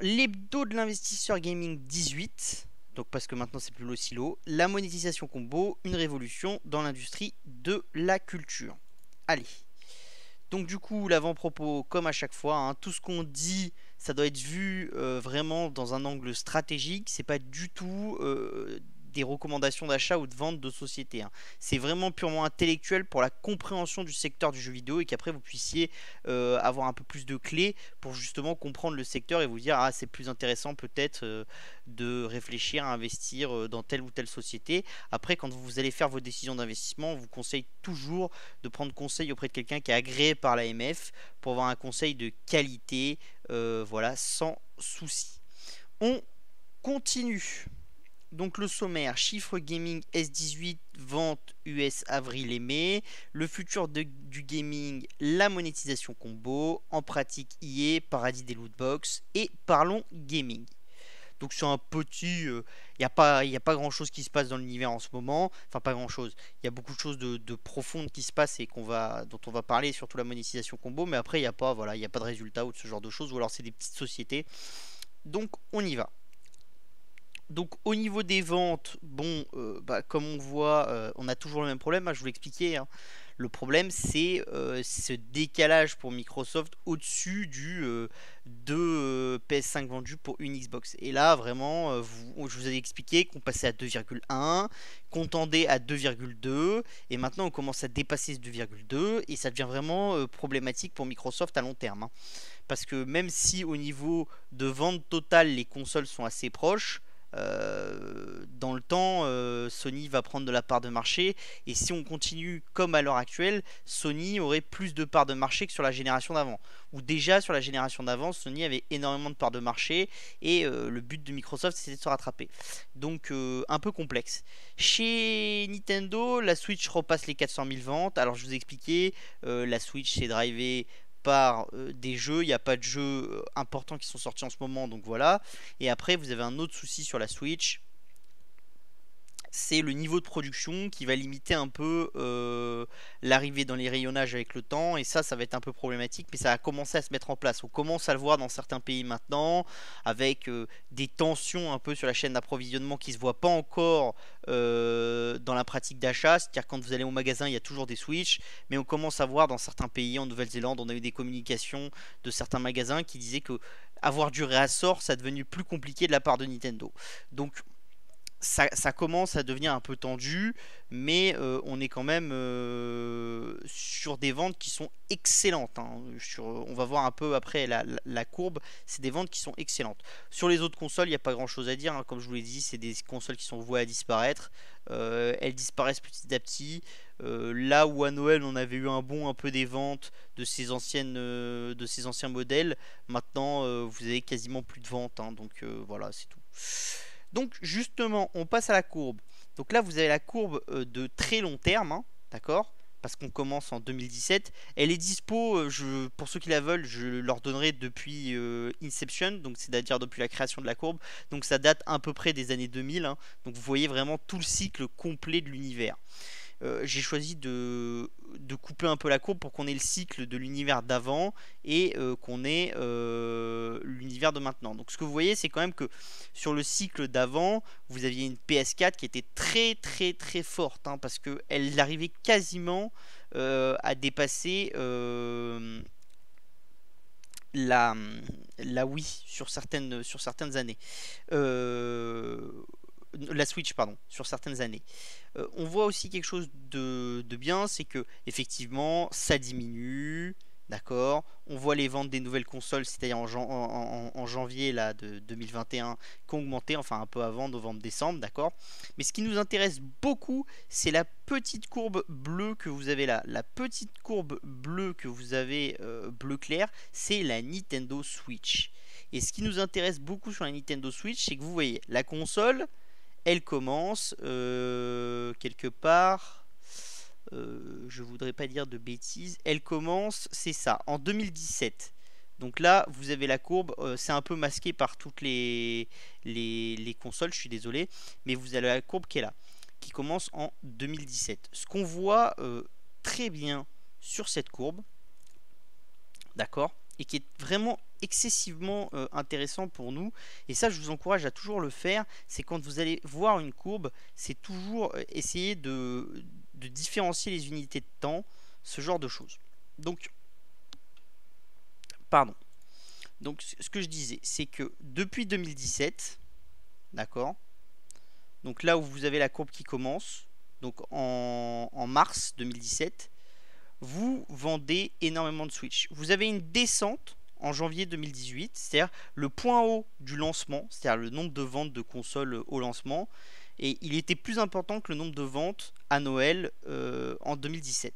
L'hebdo de l'investisseur gaming 18, donc parce que maintenant c'est plus le silo, la monétisation combo, une révolution dans l'industrie de la culture. Allez, donc du coup l'avant-propos comme à chaque fois, hein, tout ce qu'on dit ça doit être vu vraiment dans un angle stratégique, c'est pas du tout des recommandations d'achat ou de vente de société, hein. C'est vraiment purement intellectuel pour la compréhension du secteur du jeu vidéo et qu'après vous puissiez avoir un peu plus de clés pour justement comprendre le secteur et vous dire ah c'est plus intéressant peut-être de réfléchir à investir dans telle ou telle société. Après quand vous allez faire vos décisions d'investissement, on vous conseille toujours de prendre conseil auprès de quelqu'un qui est agréé par l'AMF pour avoir un conseil de qualité, voilà, sans souci. On continue. Donc le sommaire, chiffre gaming S18, vente US avril et mai, le futur du gaming, la monétisation combo, en pratique IA, paradis des lootbox et parlons gaming. Donc c'est un petit, y a pas grand chose qui se passe dans l'univers en ce moment, enfin pas grand chose. Il y a beaucoup de choses de profondes qui se passent et dont on va parler, surtout la monétisation combo, mais après il y a pas, voilà, il y a pas de résultat ou de ce genre de choses, ou alors c'est des petites sociétés. Donc on y va. Donc au niveau des ventes, bon, bah, comme on voit, on a toujours le même problème, hein, je vous l'expliquais, hein. Le problème, c'est ce décalage pour Microsoft au-dessus du 2 PS5 vendus pour une Xbox. Et là, vraiment, je vous ai expliqué qu'on passait à 2,1, qu'on tendait à 2,2, et maintenant on commence à dépasser ce 2,2, et ça devient vraiment problématique pour Microsoft à long terme, hein. Parce que même si au niveau de vente totale, les consoles sont assez proches, dans le temps, Sony va prendre de la part de marché. Et si on continue comme à l'heure actuelle, Sony aurait plus de parts de marché que sur la génération d'avant. Ou déjà sur la génération d'avant, Sony avait énormément de parts de marché. Et le but de Microsoft, c'était de se rattraper. Donc un peu complexe. Chez Nintendo, la Switch repasse les 400 000 ventes. Alors je vous ai expliqué, la Switch c'est drivé par des jeux, il n'y a pas de jeux importants qui sont sortis en ce moment, donc voilà. Et après, vous avez un autre souci sur la Switch, c'est le niveau de production qui va limiter un peu l'arrivée dans les rayonnages avec le temps, et ça va être un peu problématique, mais ça a commencé à se mettre en place. On commence à le voir dans certains pays maintenant, avec des tensions un peu sur la chaîne d'approvisionnement qui se voient pas encore dans la pratique d'achat, c'est-à-dire quand vous allez au magasin il y a toujours des Switch, mais on commence à voir dans certains pays, en Nouvelle-Zélande, on a eu des communications de certains magasins qui disaient que avoir du réassort ça est devenu plus compliqué de la part de Nintendo. Donc ça commence à devenir un peu tendu, mais on est quand même sur des ventes qui sont excellentes, hein. On va voir un peu après la courbe, c'est des ventes qui sont excellentes. Sur les autres consoles, il n'y a pas grand chose à dire, hein. Comme je vous l'ai dit, c'est des consoles qui sont vouées à disparaître. Elles disparaissent petit à petit. Là où à Noël on avait eu un bond un peu des ventes de ces anciens modèles, maintenant vous avez quasiment plus de ventes, hein. Donc voilà, c'est tout. Donc justement, on passe à la courbe. Donc là, vous avez la courbe de très long terme, hein, d'accord? Parce qu'on commence en 2017. Elle est dispo, pour ceux qui la veulent, je leur donnerai depuis Inception, donc c'est-à-dire depuis la création de la courbe. Donc ça date à peu près des années 2000, hein. Donc vous voyez vraiment tout le cycle complet de l'univers. J'ai choisi de couper un peu la courbe pour qu'on ait le cycle de l'univers d'avant et qu'on ait l'univers de maintenant. Donc ce que vous voyez, c'est quand même que sur le cycle d'avant, vous aviez une PS4 qui était très très très forte, hein, parce qu'elle arrivait quasiment à dépasser la, la Wii sur certaines années. Euh, la Switch, pardon, sur certaines années. On voit aussi quelque chose de bien, c'est que effectivement ça diminue, d'accord. On voit les ventes des nouvelles consoles, c'est-à-dire en janvier là, de 2021, qui ont augmenté, enfin un peu avant, novembre-décembre, d'accord. Mais ce qui nous intéresse beaucoup, c'est la petite courbe bleue que vous avez là. La petite courbe bleue que vous avez, bleu clair, c'est la Nintendo Switch. Et ce qui nous intéresse beaucoup sur la Nintendo Switch, c'est que vous voyez, la console, elle commence quelque part. Je voudrais pas dire de bêtises. Elle commence, c'est ça, en 2017. Donc là, vous avez la courbe. C'est un peu masqué par toutes les consoles, je suis désolé. Mais vous avez la courbe qui est là, qui commence en 2017. Ce qu'on voit très bien sur cette courbe, d'accord, et qui est vraiment excessivement intéressant pour nous. Et ça, je vous encourage à toujours le faire. C'est quand vous allez voir une courbe, c'est toujours essayer de différencier les unités de temps, ce genre de choses. Donc, pardon. Donc, ce que je disais, c'est que depuis 2017, d'accord, donc là où vous avez la courbe qui commence, donc en mars 2017, vous vendez énormément de Switch. Vous avez une descente en janvier 2018, c'est-à-dire le point haut du lancement, c'est-à-dire le nombre de ventes de consoles au lancement, et il était plus important que le nombre de ventes à Noël en 2017.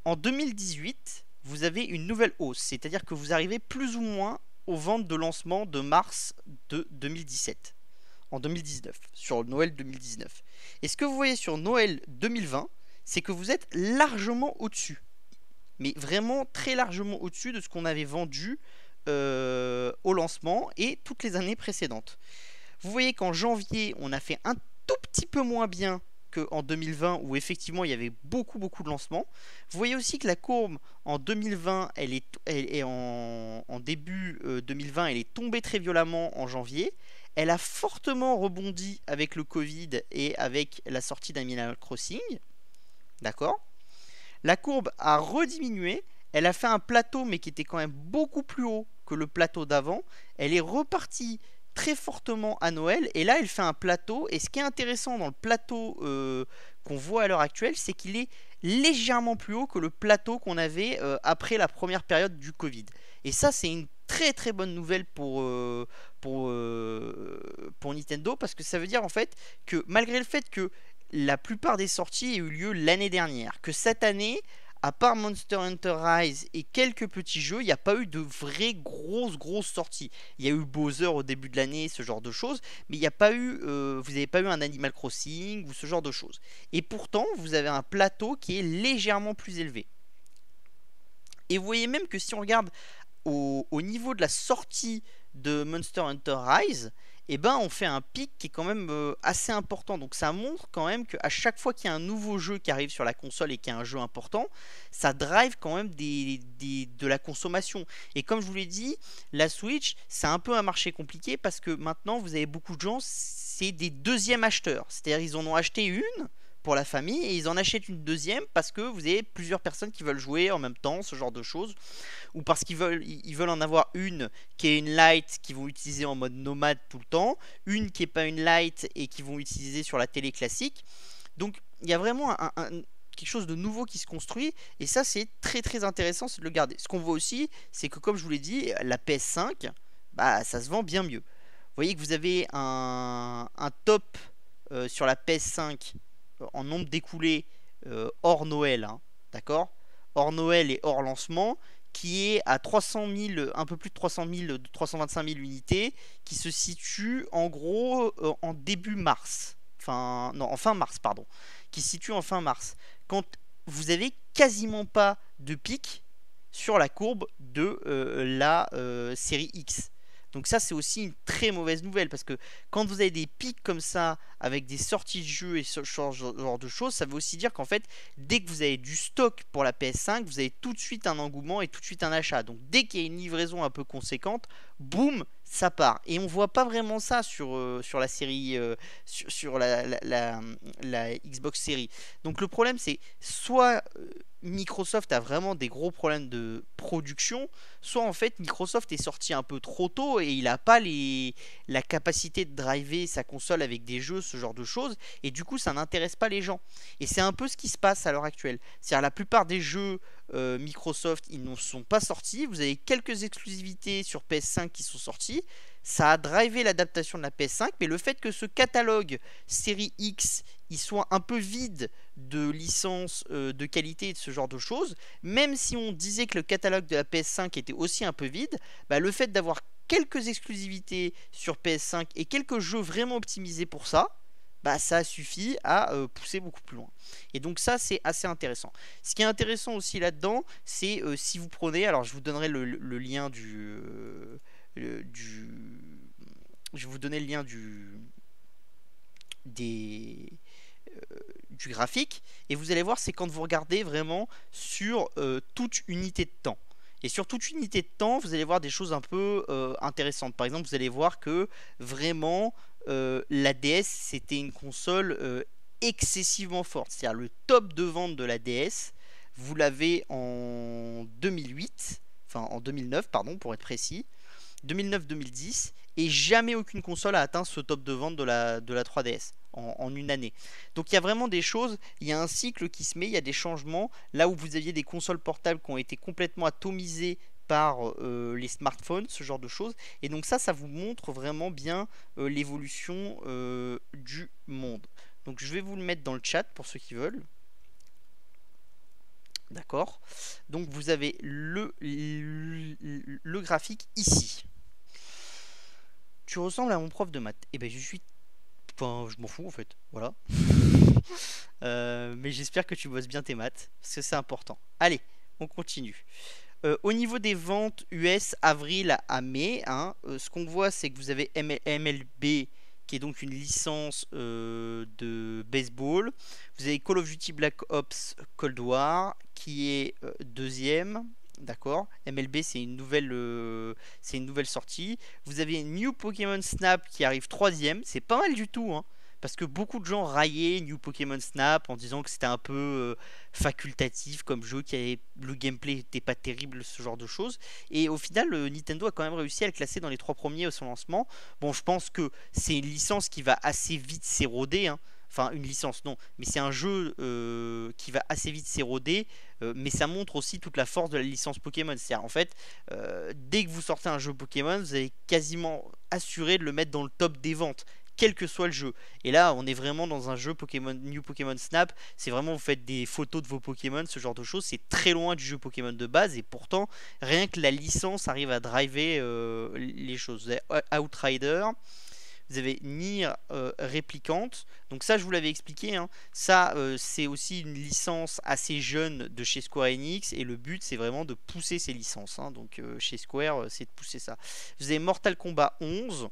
En 2018, vous avez une nouvelle hausse, c'est-à-dire que vous arrivez plus ou moins aux ventes de lancement de mars de 2017, en 2019, sur Noël 2019. Et ce que vous voyez sur Noël 2020, c'est que vous êtes largement au-dessus, mais vraiment très largement au-dessus de ce qu'on avait vendu au lancement et toutes les années précédentes. Vous voyez qu'en janvier, on a fait un tout petit peu moins bien qu'en 2020 où effectivement il y avait beaucoup de lancements. Vous voyez aussi que la courbe en 2020, elle est en début 2020, elle est tombée très violemment en janvier. Elle a fortement rebondi avec le Covid et avec la sortie d'Animal Crossing. D'accord ? La courbe a rediminué, elle a fait un plateau mais qui était quand même beaucoup plus haut que le plateau d'avant. Elle est repartie très fortement à Noël et là elle fait un plateau. Et ce qui est intéressant dans le plateau qu'on voit à l'heure actuelle, c'est qu'il est légèrement plus haut que le plateau qu'on avait après la première période du Covid. Et ça, c'est une très bonne nouvelle pour Nintendo, parce que ça veut dire en fait que malgré le fait que la plupart des sorties aient eu lieu l'année dernière, que cette année, à part Monster Hunter Rise et quelques petits jeux, il n'y a pas eu de vraies grosses sorties. Il y a eu Bowser au début de l'année, ce genre de choses, mais il n'y a pas eu, vous n'avez pas eu un Animal Crossing ou ce genre de choses. Et pourtant, vous avez un plateau qui est légèrement plus élevé. Et vous voyez même que si on regarde au niveau de la sortie de Monster Hunter Rise, eh ben on fait un pic qui est quand même assez important. Donc ça montre quand même qu'à chaque fois qu'il y a un nouveau jeu qui arrive sur la console et qu'il y a un jeu important, ça drive quand même de la consommation. Et comme je vous l'ai dit, la Switch, c'est un peu un marché compliqué parce que maintenant vous avez beaucoup de gens, c'est des deuxièmes acheteurs. C'est-à-dire ils en ont acheté une pour la famille et ils en achètent une deuxième parce que vous avez plusieurs personnes qui veulent jouer en même temps, ce genre de choses, ou parce qu'ils veulent en avoir une qui est une light qu'ils vont utiliser en mode nomade tout le temps, une qui est pas une light et qu'ils vont utiliser sur la télé classique. Donc il y a vraiment quelque chose de nouveau qui se construit et ça c'est très intéressant, c'est de le garder. Ce qu'on voit aussi, c'est que comme je vous l'ai dit, la PS5, bah ça se vend bien mieux. Vous voyez que vous avez un top sur la PS5 en nombre d'écoulés hors Noël, hein, d'accord, hors Noël et hors lancement, qui est à 300 000, un peu plus de 300 000, 325 000 unités, qui se situe en gros en début mars, enfin non, en fin mars, pardon, qui se situe en fin mars, quand vous avez quasiment pas de pic sur la courbe de la série X. Donc ça c'est aussi une très mauvaise nouvelle parce que quand vous avez des pics comme ça avec des sorties de jeux et ce genre de choses, ça veut aussi dire qu'en fait dès que vous avez du stock pour la PS5, vous avez tout de suite un engouement et tout de suite un achat. Donc dès qu'il y a une livraison un peu conséquente, boum, ça part. Et on voit pas vraiment ça sur la série, sur la Xbox Series. Donc le problème c'est soit Microsoft a vraiment des gros problèmes de production, soit en fait Microsoft est sorti un peu trop tôt et il n'a pas la capacité de driver sa console avec des jeux, ce genre de choses, et du coup ça n'intéresse pas les gens. Et c'est un peu ce qui se passe à l'heure actuelle. C'est-à-dire la plupart des jeux Microsoft, ils ne sont pas sortis, vous avez quelques exclusivités sur PS5 qui sont sorties, ça a drivé l'adaptation de la PS5, mais le fait que ce catalogue série X il soit un peu vide de licences de qualité et de ce genre de choses, même si on disait que le catalogue de la PS5 était aussi un peu vide, bah, le fait d'avoir quelques exclusivités sur PS5 et quelques jeux vraiment optimisés pour ça, bah, ça suffit à pousser beaucoup plus loin. Et donc ça c'est assez intéressant. Ce qui est intéressant aussi là-dedans, c'est si vous prenez, alors je vous donnerai le lien je vais vous donner le lien des du graphique et vous allez voir c'est quand vous regardez vraiment sur toute unité de temps Et sur toute unité de temps, vous allez voir des choses un peu intéressantes. Par exemple, vous allez voir que vraiment la DS c'était une console excessivement forte. C'est-à-dire le top de vente de la DS, vous l'avez en 2008, enfin en 2009 pardon pour être précis, 2009-2010, et jamais aucune console a atteint ce top de vente de la 3DS en une année. Donc il y a vraiment des choses, il y a un cycle qui se met, il y a des changements. Là où vous aviez des consoles portables qui ont été complètement atomisées par les smartphones, ce genre de choses. Et donc ça vous montre vraiment bien l'évolution du monde. Donc je vais vous le mettre dans le chat pour ceux qui veulent. D'accord. Donc vous avez le graphique ici. Tu ressembles à mon prof de maths. Et ben je suis... Enfin, je m'en fous en fait. Voilà. Mais j'espère que tu bosses bien tes maths. Parce que c'est important. Allez, on continue. Au niveau des ventes US, avril à mai, hein, ce qu'on voit, c'est que vous avez MLB, qui est donc une licence de baseball. Vous avez Call of Duty Black Ops Cold War, qui est deuxième. D'accord. MLB, c'est une nouvelle sortie. Vous avez New Pokémon Snap qui arrive troisième. C'est pas mal du tout, hein, parce que beaucoup de gens raillaient New Pokémon Snap en disant que c'était un peu facultatif comme jeu, le gameplay n'était pas terrible, ce genre de choses. Et au final, Nintendo a quand même réussi à le classer dans les 3 premiers à son lancement. Bon, je pense que c'est une licence qui va assez vite s'éroder, hein. Enfin, une licence, non, mais c'est un jeu qui va assez vite s'éroder, mais ça montre aussi toute la force de la licence Pokémon. C'est-à-dire, en fait, dès que vous sortez un jeu Pokémon, vous avez quasiment assuré de le mettre dans le top des ventes, quel que soit le jeu. Et là, on est vraiment dans un jeu Pokémon, New Pokémon Snap. C'est vraiment, vous faites des photos de vos Pokémon, ce genre de choses. C'est très loin du jeu Pokémon de base, et pourtant, rien que la licence arrive à driver les choses. Vous avez Outrider. Vous avez Nier Replicant. Donc ça, je vous l'avais expliqué, hein. Ça, c'est aussi une licence assez jeune de chez Square Enix. Et le but, c'est vraiment de pousser ces licences, hein. Donc chez Square, c'est de pousser ça. Vous avez Mortal Kombat 11.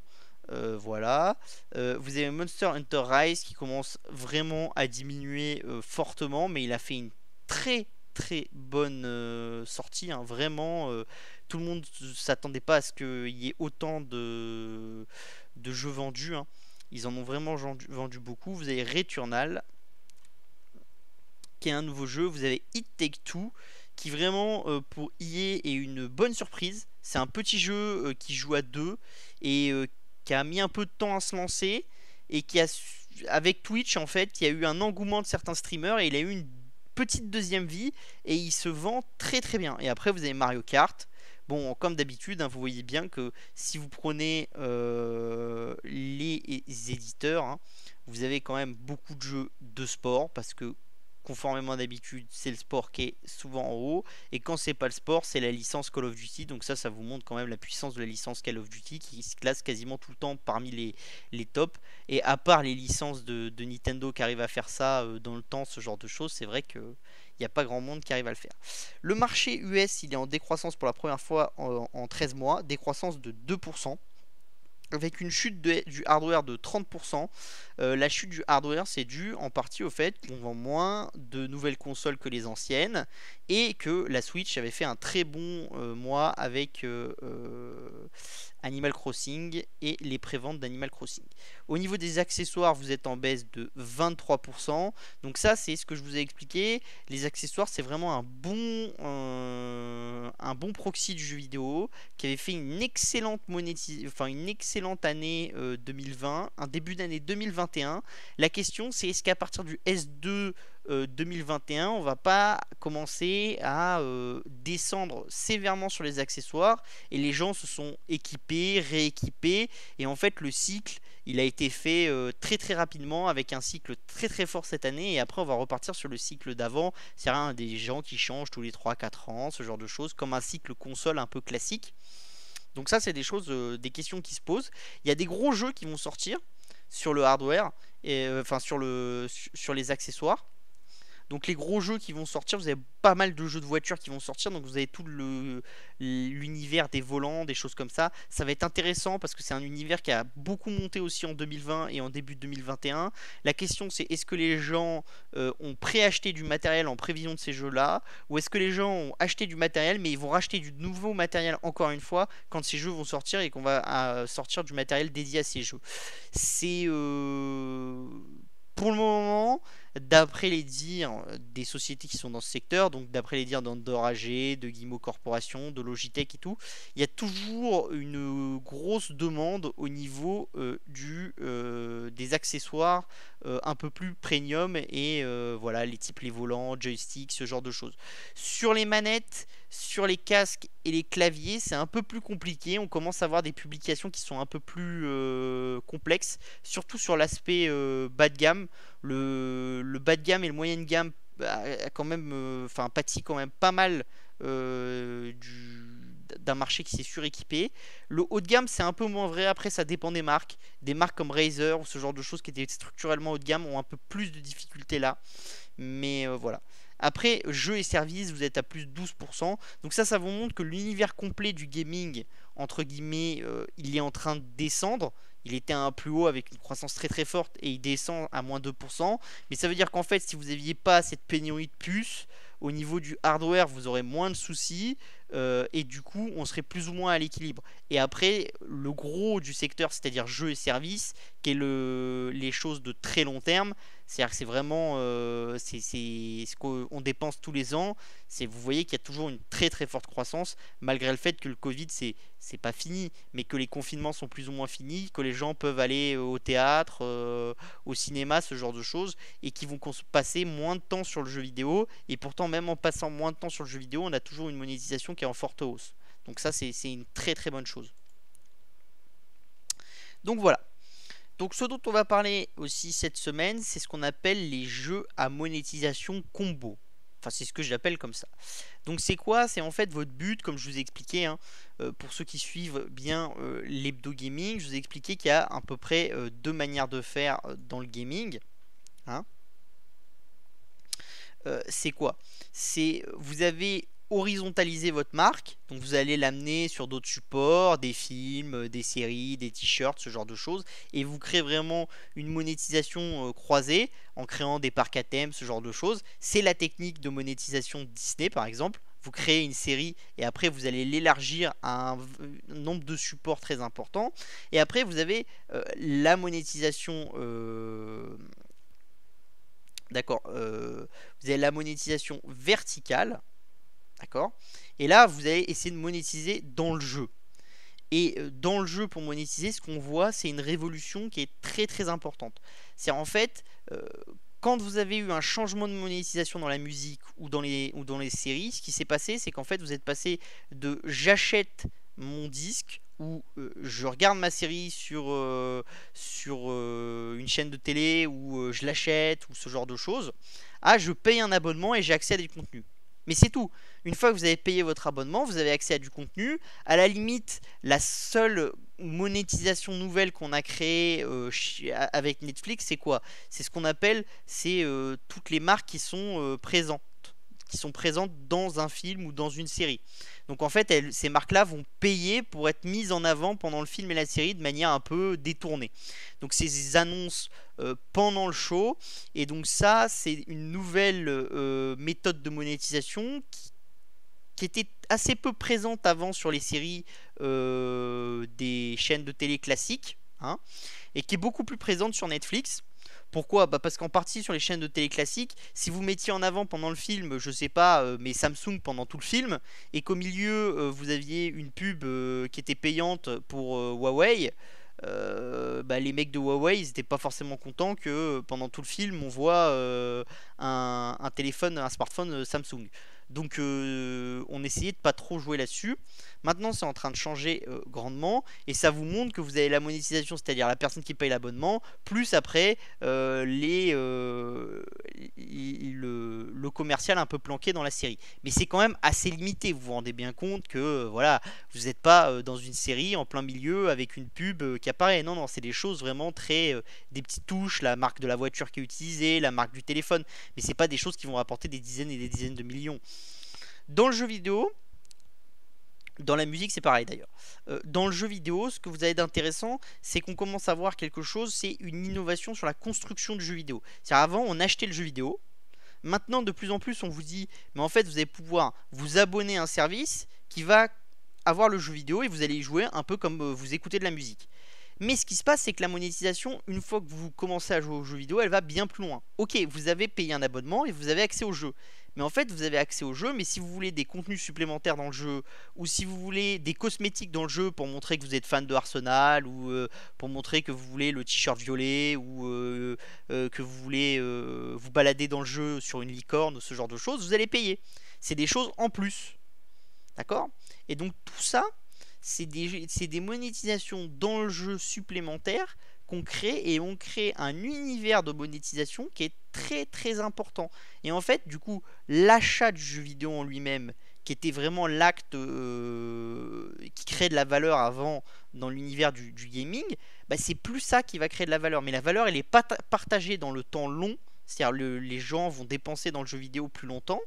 Voilà. Vous avez Monster Hunter Rise qui commence vraiment à diminuer fortement. Mais il a fait une très très bonne sortie, hein. Vraiment, tout le monde s'attendait pas à ce qu'il y ait autant de jeux vendus, hein. Ils en ont vraiment vendu beaucoup. Vous avez Returnal, qui est un nouveau jeu. Vous avez It Take Two, qui vraiment pour EA est une bonne surprise. C'est un petit jeu qui joue à deux et qui a mis un peu de temps à se lancer, et qui a, avec Twitch en fait, il y a eu un engouement de certains streamers et il a eu une petite deuxième vie, et il se vend très très bien. Et après vous avez Mario Kart. Bon, comme d'habitude, hein, vous voyez bien que si vous prenez les éditeurs, hein, vous avez quand même beaucoup de jeux de sport, parce que conformément d'habitude, c'est le sport qui est souvent en haut, et quand c'est pas le sport, c'est la licence Call of Duty. Donc ça vous montre quand même la puissance de la licence Call of Duty, qui se classe quasiment tout le temps parmi les tops. Et à part les licences de Nintendo qui arrivent à faire ça dans le temps, ce genre de choses, c'est vrai que il n'y a pas grand monde qui arrive à le faire. Le marché US, il est en décroissance pour la première fois en 13 mois, décroissance de 2%. Avec une chute du hardware de 30%. La chute du hardware, c'est dû en partie au fait qu'on vend moins de nouvelles consoles que les anciennes, et que la Switch avait fait un très bon mois avec Animal Crossing et les préventes d'Animal Crossing. Au niveau des accessoires, vous êtes en baisse de 23%. Donc ça, c'est ce que je vous ai expliqué. Les accessoires, c'est vraiment un bon proxy du jeu vidéo, qui avait fait une excellente une excellente année 2020, un début d'année 2021. La question, c'est est-ce qu'à partir du S2 2021, on va pas commencer à descendre sévèrement sur les accessoires, et les gens se sont équipés, rééquipés, et en fait le cycle il a été fait très très rapidement, avec un cycle très très fort cette année, et après on va repartir sur le cycle d'avant, c'est-à-dire des gens qui changent tous les 3-4 ans, ce genre de choses, comme un cycle console un peu classique. Donc ça, c'est des choses, des questions qui se posent. Il y a des gros jeux qui vont sortir sur le hardware, et enfin sur les accessoires. Donc les gros jeux qui vont sortir, vous avez pas mal de jeux de voitures qui vont sortir, donc vous avez tout l'univers des volants, des choses comme ça. Ça va être intéressant parce que c'est un univers qui a beaucoup monté aussi en 2020 et en début de 2021. La question c'est est-ce que les gens ont préacheté du matériel en prévision de ces jeux-là, ou est-ce que les gens ont acheté du matériel mais ils vont racheter du nouveau matériel encore une fois quand ces jeux vont sortir et qu'on va sortir du matériel dédié à ces jeux. C'est pour le moment, d'après les dires des sociétés qui sont dans ce secteur, donc d'après les dires d'Andorre AG, de Guillemot Corporation, de Logitech et tout, il y a toujours une grosse demande au niveau des accessoires un peu plus premium et voilà, les types les volants, joysticks, ce genre de choses. Sur les manettes, sur les casques et les claviers, c'est un peu plus compliqué. On commence à avoir des publications qui sont un peu plus complexes, surtout sur l'aspect bas de gamme. Le bas de gamme et le moyen de gamme a quand même, pâtit quand même pas mal d'un marché qui s'est suréquipé. Le haut de gamme, c'est un peu moins vrai. Après, ça dépend des marques. Des marques comme Razer ou ce genre de choses qui étaient structurellement haut de gamme ont un peu plus de difficultés là. Mais voilà. Après, jeux et services, vous êtes à plus de 12%. Donc ça vous montre que l'univers complet du gaming, entre guillemets, il est en train de descendre. Il était un plus haut avec une croissance très très forte et il descend à moins 2%. Mais ça veut dire qu'en fait, si vous n'aviez pas cette pénurie de puces, au niveau du hardware, vous aurez moins de soucis. Et du coup, on serait plus ou moins à l'équilibre. Et après, le gros du secteur, c'est-à-dire jeux et services, qui est les choses de très long terme, c'est-à-dire que c'est vraiment c'est ce qu'on dépense tous les ans. Vous voyez qu'il y a toujours une très très forte croissance, malgré le fait que le Covid, c'est pas fini, mais que les confinements sont plus ou moins finis, que les gens peuvent aller au théâtre, au cinéma, ce genre de choses, et qui vont passer moins de temps sur le jeu vidéo. Et pourtant, même en passant moins de temps sur le jeu vidéo, on a toujours une monétisation qui est en forte hausse. Donc ça, c'est une très très bonne chose. Donc voilà. Donc ce dont on va parler aussi cette semaine, c'est ce qu'on appelle les jeux à monétisation combo. Enfin, c'est ce que j'appelle comme ça. Donc c'est quoi? C'est en fait votre but, comme je vous ai expliqué, hein, pour ceux qui suivent bien l'hebdo gaming, je vous ai expliqué qu'il y a à peu près deux manières de faire dans le gaming. Hein. C'est quoi? C'est vous avez horizontalisé votre marque, donc vous allez l'amener sur d'autres supports, des films, des séries, des t-shirts, ce genre de choses, et vous créez vraiment une monétisation croisée en créant des parcs à thème, ce genre de choses. C'est la technique de monétisation Disney par exemple. Vous créez une série et après vous allez l'élargir à un nombre de supports très important. Et après vous avez la monétisation d'accord, vous avez la monétisation verticale, d'accord, et là vous allez essayer de monétiser dans le jeu. Et dans le jeu, pour monétiser, ce qu'on voit, c'est une révolution qui est très très importante. C'est en fait, quand vous avez eu un changement de monétisation dans la musique ou dans les séries, ce qui s'est passé, c'est qu'en fait vous êtes passé de j'achète mon disque ou je regarde ma série sur une chaîne de télé ou je l'achète ou ce genre de choses, à je paye un abonnement et j'ai accès à du contenu. Mais c'est tout. Une fois que vous avez payé votre abonnement, vous avez accès à du contenu. À la limite, la seule monétisation nouvelle qu'on a créée avec Netflix, c'est quoi? C'est ce qu'on appelle toutes les marques qui sont présentes dans un film ou dans une série. Donc en fait, ces marques-là vont payer pour être mises en avant pendant le film et la série de manière un peu détournée. Donc c'est des annonces pendant le show. Et donc ça, c'est une nouvelle méthode de monétisation qui était assez peu présente avant sur les séries des chaînes de télé classiques, hein, et qui est beaucoup plus présente sur Netflix. Pourquoi? Parce qu'en partie sur les chaînes de télé classiques, si vous mettiez en avant pendant le film, je sais pas, mais Samsung pendant tout le film, et qu'au milieu vous aviez une pub qui était payante pour Huawei, les mecs de Huawei ils n'étaient pas forcément contents que pendant tout le film on voit un téléphone, un smartphone Samsung. Donc on essayait de pas trop jouer là-dessus. Maintenant c'est en train de changer grandement, et ça vous montre que vous avez la monétisation, c'est-à-dire la personne qui paye l'abonnement, plus après le commercial un peu planqué dans la série. Mais c'est quand même assez limité, vous vous rendez bien compte que voilà, vous n'êtes pas dans une série en plein milieu avec une pub qui apparaît. Non, non, c'est des choses vraiment très... des petites touches, la marque de la voiture qui est utilisée, la marque du téléphone, mais c'est pas des choses qui vont rapporter des dizaines et des dizaines de millions. Dans le jeu vidéo, dans la musique, c'est pareil d'ailleurs. Dans le jeu vidéo, ce que vous avez d'intéressant, c'est qu'on commence à voir quelque chose, c'est une innovation sur la construction du jeu vidéo. C'est-à-dire avant, on achetait le jeu vidéo. Maintenant, de plus en plus, on vous dit, mais en fait, vous allez pouvoir vous abonner à un service qui va avoir le jeu vidéo et vous allez y jouer un peu comme vous écoutez de la musique. Mais ce qui se passe, c'est que la monétisation, une fois que vous commencez à jouer aux jeux vidéo, elle va bien plus loin. Ok, vous avez payé un abonnement et vous avez accès au jeu. Mais en fait, vous avez accès au jeu, mais si vous voulez des contenus supplémentaires dans le jeu, ou si vous voulez des cosmétiques dans le jeu pour montrer que vous êtes fan de Arsenal, ou pour montrer que vous voulez le t-shirt violet, ou que vous voulez vous balader dans le jeu sur une licorne, ou ce genre de choses, vous allez payer. C'est des choses en plus. D'accord? Et donc tout ça, c'est des monétisations dans le jeu supplémentaires qu'on crée, et on crée un univers de monétisation qui est très très important. Et en fait, du coup, l'achat du jeu vidéo en lui-même, qui était vraiment l'acte qui crée de la valeur avant dans l'univers du gaming, bah, c'est plus ça qui va créer de la valeur. Mais la valeur, elle est pas partagée dans le temps long, c'est-à-dire les gens vont dépenser dans le jeu vidéo plus longtemps.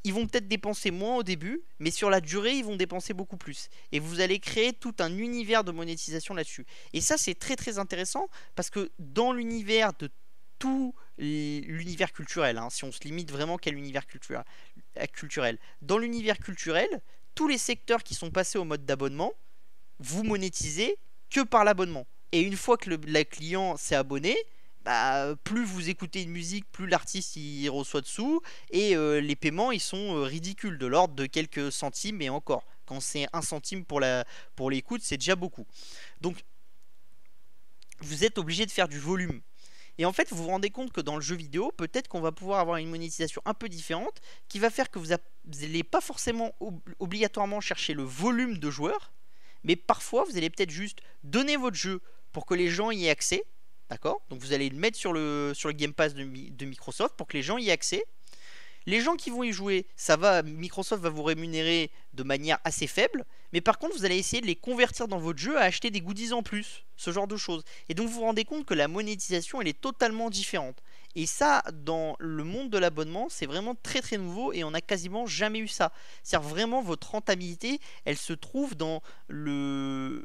Ils vont peut-être dépenser moins au début, mais sur la durée, ils vont dépenser beaucoup plus. Et vous allez créer tout un univers de monétisation là-dessus. Et ça, c'est très très intéressant, parce que dans l'univers de tout l'univers culturel, hein, si on se limite vraiment qu'à l'univers culturel, dans l'univers culturel, tous les secteurs qui sont passés au mode d'abonnement, vous monétisez que par l'abonnement. Et une fois que le client s'est abonné, bah, plus vous écoutez une musique, plus l'artiste il reçoit de sous, et les paiements ils sont ridicules, de l'ordre de quelques centimes, et encore, quand c'est 1 centime pour l'écoute, c'est déjà beaucoup. Donc vous êtes obligé de faire du volume. Et en fait, vous vous rendez compte que dans le jeu vidéo, peut-être qu'on va pouvoir avoir une monétisation un peu différente, qui va faire que vous n'allez pas forcément obligatoirement chercher le volume de joueurs, mais parfois vous allez peut-être juste donner votre jeu pour que les gens y aient accès. D'accord? Donc vous allez le mettre sur le Game Pass de Microsoft pour que les gens y aient accès. Les gens qui vont y jouer, Microsoft va vous rémunérer de manière assez faible, mais par contre vous allez essayer de les convertir dans votre jeu à acheter des goodies en plus, ce genre de choses. Et donc vous vous rendez compte que la monétisation elle est totalement différente. Et ça, dans le monde de l'abonnement, c'est vraiment très très nouveau, et on n'a quasiment jamais eu ça. C'est-à-dire vraiment votre rentabilité, elle se trouve dans le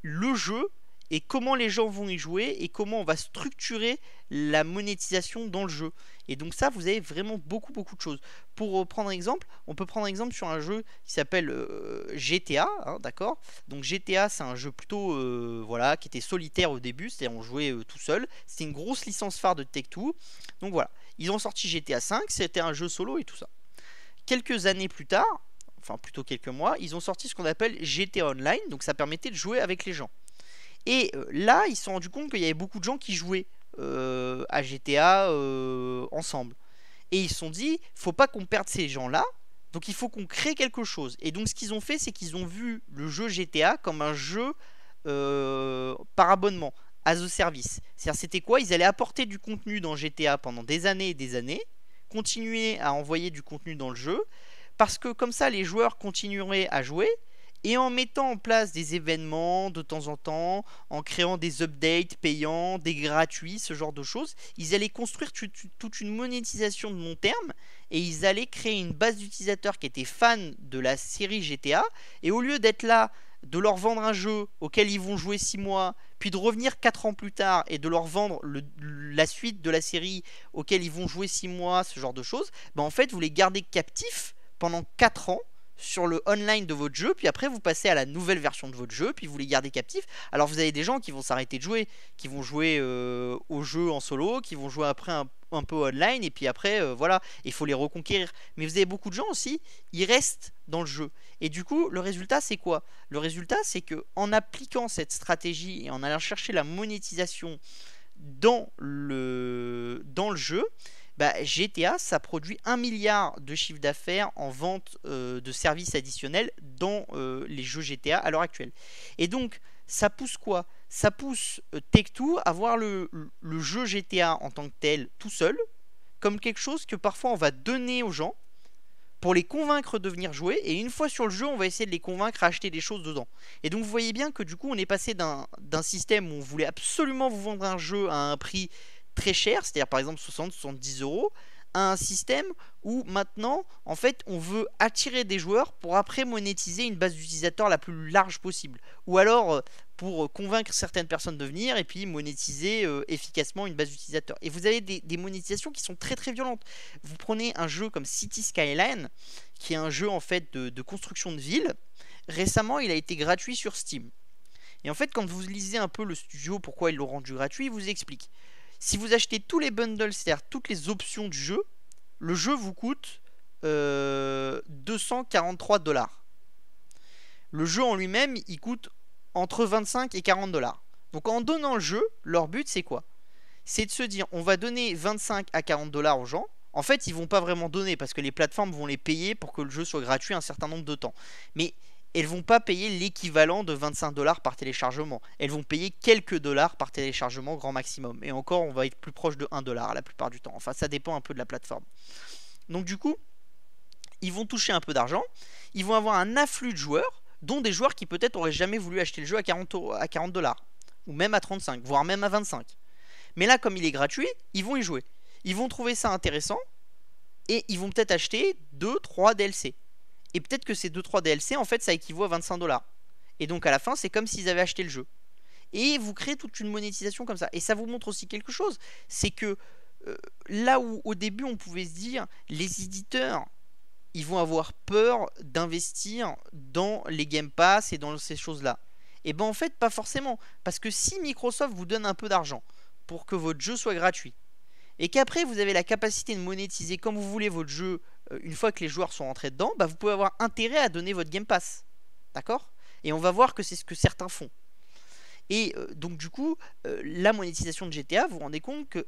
jeu, et comment les gens vont y jouer, et comment on va structurer la monétisation dans le jeu. Et donc ça, vous avez vraiment beaucoup beaucoup de choses. Pour prendre un exemple, on peut prendre un exemple sur un jeu qui s'appelle GTA, hein, d'accord. Donc GTA, c'est un jeu plutôt voilà, qui était solitaire au début, c'est-à-dire on jouait tout seul. C'était une grosse licence phare de Take-Two. Donc voilà, ils ont sorti GTA 5, c'était un jeu solo et tout ça. Quelques années plus tard, enfin plutôt quelques mois, ils ont sorti ce qu'on appelle GTA Online, donc ça permettait de jouer avec les gens. Et là, ils se sont rendus compte qu'il y avait beaucoup de gens qui jouaient à GTA ensemble. Et ils se sont dit, faut pas qu'on perde ces gens-là, donc il faut qu'on crée quelque chose. Et donc ce qu'ils ont fait, c'est qu'ils ont vu le jeu GTA comme un jeu par abonnement, as a service. C'est-à-dire c'était quoi? Ils allaient apporter du contenu dans GTA pendant des années et des années, continuer à envoyer du contenu dans le jeu, parce que comme ça les joueurs continueraient à jouer, et en mettant en place des événements de temps en temps, en créant des updates payants, des gratuits, ce genre de choses, ils allaient construire toute une monétisation de long terme, et ils allaient créer une base d'utilisateurs qui étaient fans de la série GTA, et au lieu d'être là, de leur vendre un jeu auquel ils vont jouer 6 mois, puis de revenir 4 ans plus tard et de leur vendre la suite de la série auquel ils vont jouer 6 mois, ce genre de choses, bah en fait vous les gardez captifs pendant 4 ans sur le online de votre jeu, puis après vous passez à la nouvelle version de votre jeu, puis vous les gardez captifs. Alors vous avez des gens qui vont s'arrêter de jouer, qui vont jouer au jeu en solo, qui vont jouer après un peu online, et puis après voilà, il faut les reconquérir. Mais vous avez beaucoup de gens aussi, ils restent dans le jeu. Et du coup, le résultat c'est quoi? Le résultat c'est que en appliquant cette stratégie et en allant chercher la monétisation dans le jeu, bah, GTA, ça produit 1 milliard de chiffre d'affaires en vente de services additionnels dans les jeux GTA à l'heure actuelle. Et donc, ça pousse quoi? Ça pousse Take-Two à voir le jeu GTA en tant que tel tout seul, comme quelque chose que parfois on va donner aux gens pour les convaincre de venir jouer, et une fois sur le jeu, on va essayer de les convaincre à acheter des choses dedans. Et donc vous voyez bien que du coup, on est passé d'un système où on voulait absolument vous vendre un jeu à un prix très cher, c'est-à-dire par exemple 60-70 euros, à un système où maintenant, en fait, on veut attirer des joueurs pour après monétiser une base d'utilisateurs la plus large possible. Ou alors pour convaincre certaines personnes de venir et puis monétiser efficacement une base d'utilisateurs. Et vous avez des monétisations qui sont très très violentes. Vous prenez un jeu comme City Skyline, qui est un jeu en fait de construction de ville. Récemment, il a été gratuit sur Steam. Et en fait, quand vous lisez un peu le studio, pourquoi ils l'ont rendu gratuit, il vous explique. Si vous achetez tous les bundles, c'est-à-dire toutes les options du jeu, le jeu vous coûte 243 dollars. Le jeu en lui-même, il coûte entre 25 et 40 dollars. Donc en donnant le jeu, leur but c'est quoi? C'est de se dire, on va donner 25 à 40 dollars aux gens. En fait, ils vont pas vraiment donner parce que les plateformes vont les payer pour que le jeu soit gratuit un certain nombre de temps. Mais elles vont pas payer l'équivalent de 25 dollars par téléchargement. Elles vont payer quelques dollars par téléchargement grand maximum. Et encore, on va être plus proche de 1 dollar la plupart du temps. Enfin, ça dépend un peu de la plateforme. Donc du coup, ils vont toucher un peu d'argent. Ils vont avoir un afflux de joueurs, dont des joueurs qui peut-être auraient jamais voulu acheter le jeu à 40 dollars. Ou même à 35, voire même à 25. Mais là, comme il est gratuit, ils vont y jouer. Ils vont trouver ça intéressant et ils vont peut-être acheter 2-3 DLC. Et peut-être que ces 2-3 DLC, en fait, ça équivaut à 25 dollars. Et donc à la fin, c'est comme s'ils avaient acheté le jeu. Et vous créez toute une monétisation comme ça. Et ça vous montre aussi quelque chose. C'est que là où au début on pouvait se dire, les éditeurs, ils vont avoir peur d'investir dans les Game Pass et dans ces choses-là. Et ben en fait, pas forcément. Parce que si Microsoft vous donne un peu d'argent pour que votre jeu soit gratuit, et qu'après vous avez la capacité de monétiser comme vous voulez votre jeu une fois que les joueurs sont rentrés dedans, bah vous pouvez avoir intérêt à donner votre Game Pass. D'accord? Et on va voir que c'est ce que certains font. Et donc du coup, la monétisation de GTA, vous vous rendez compte que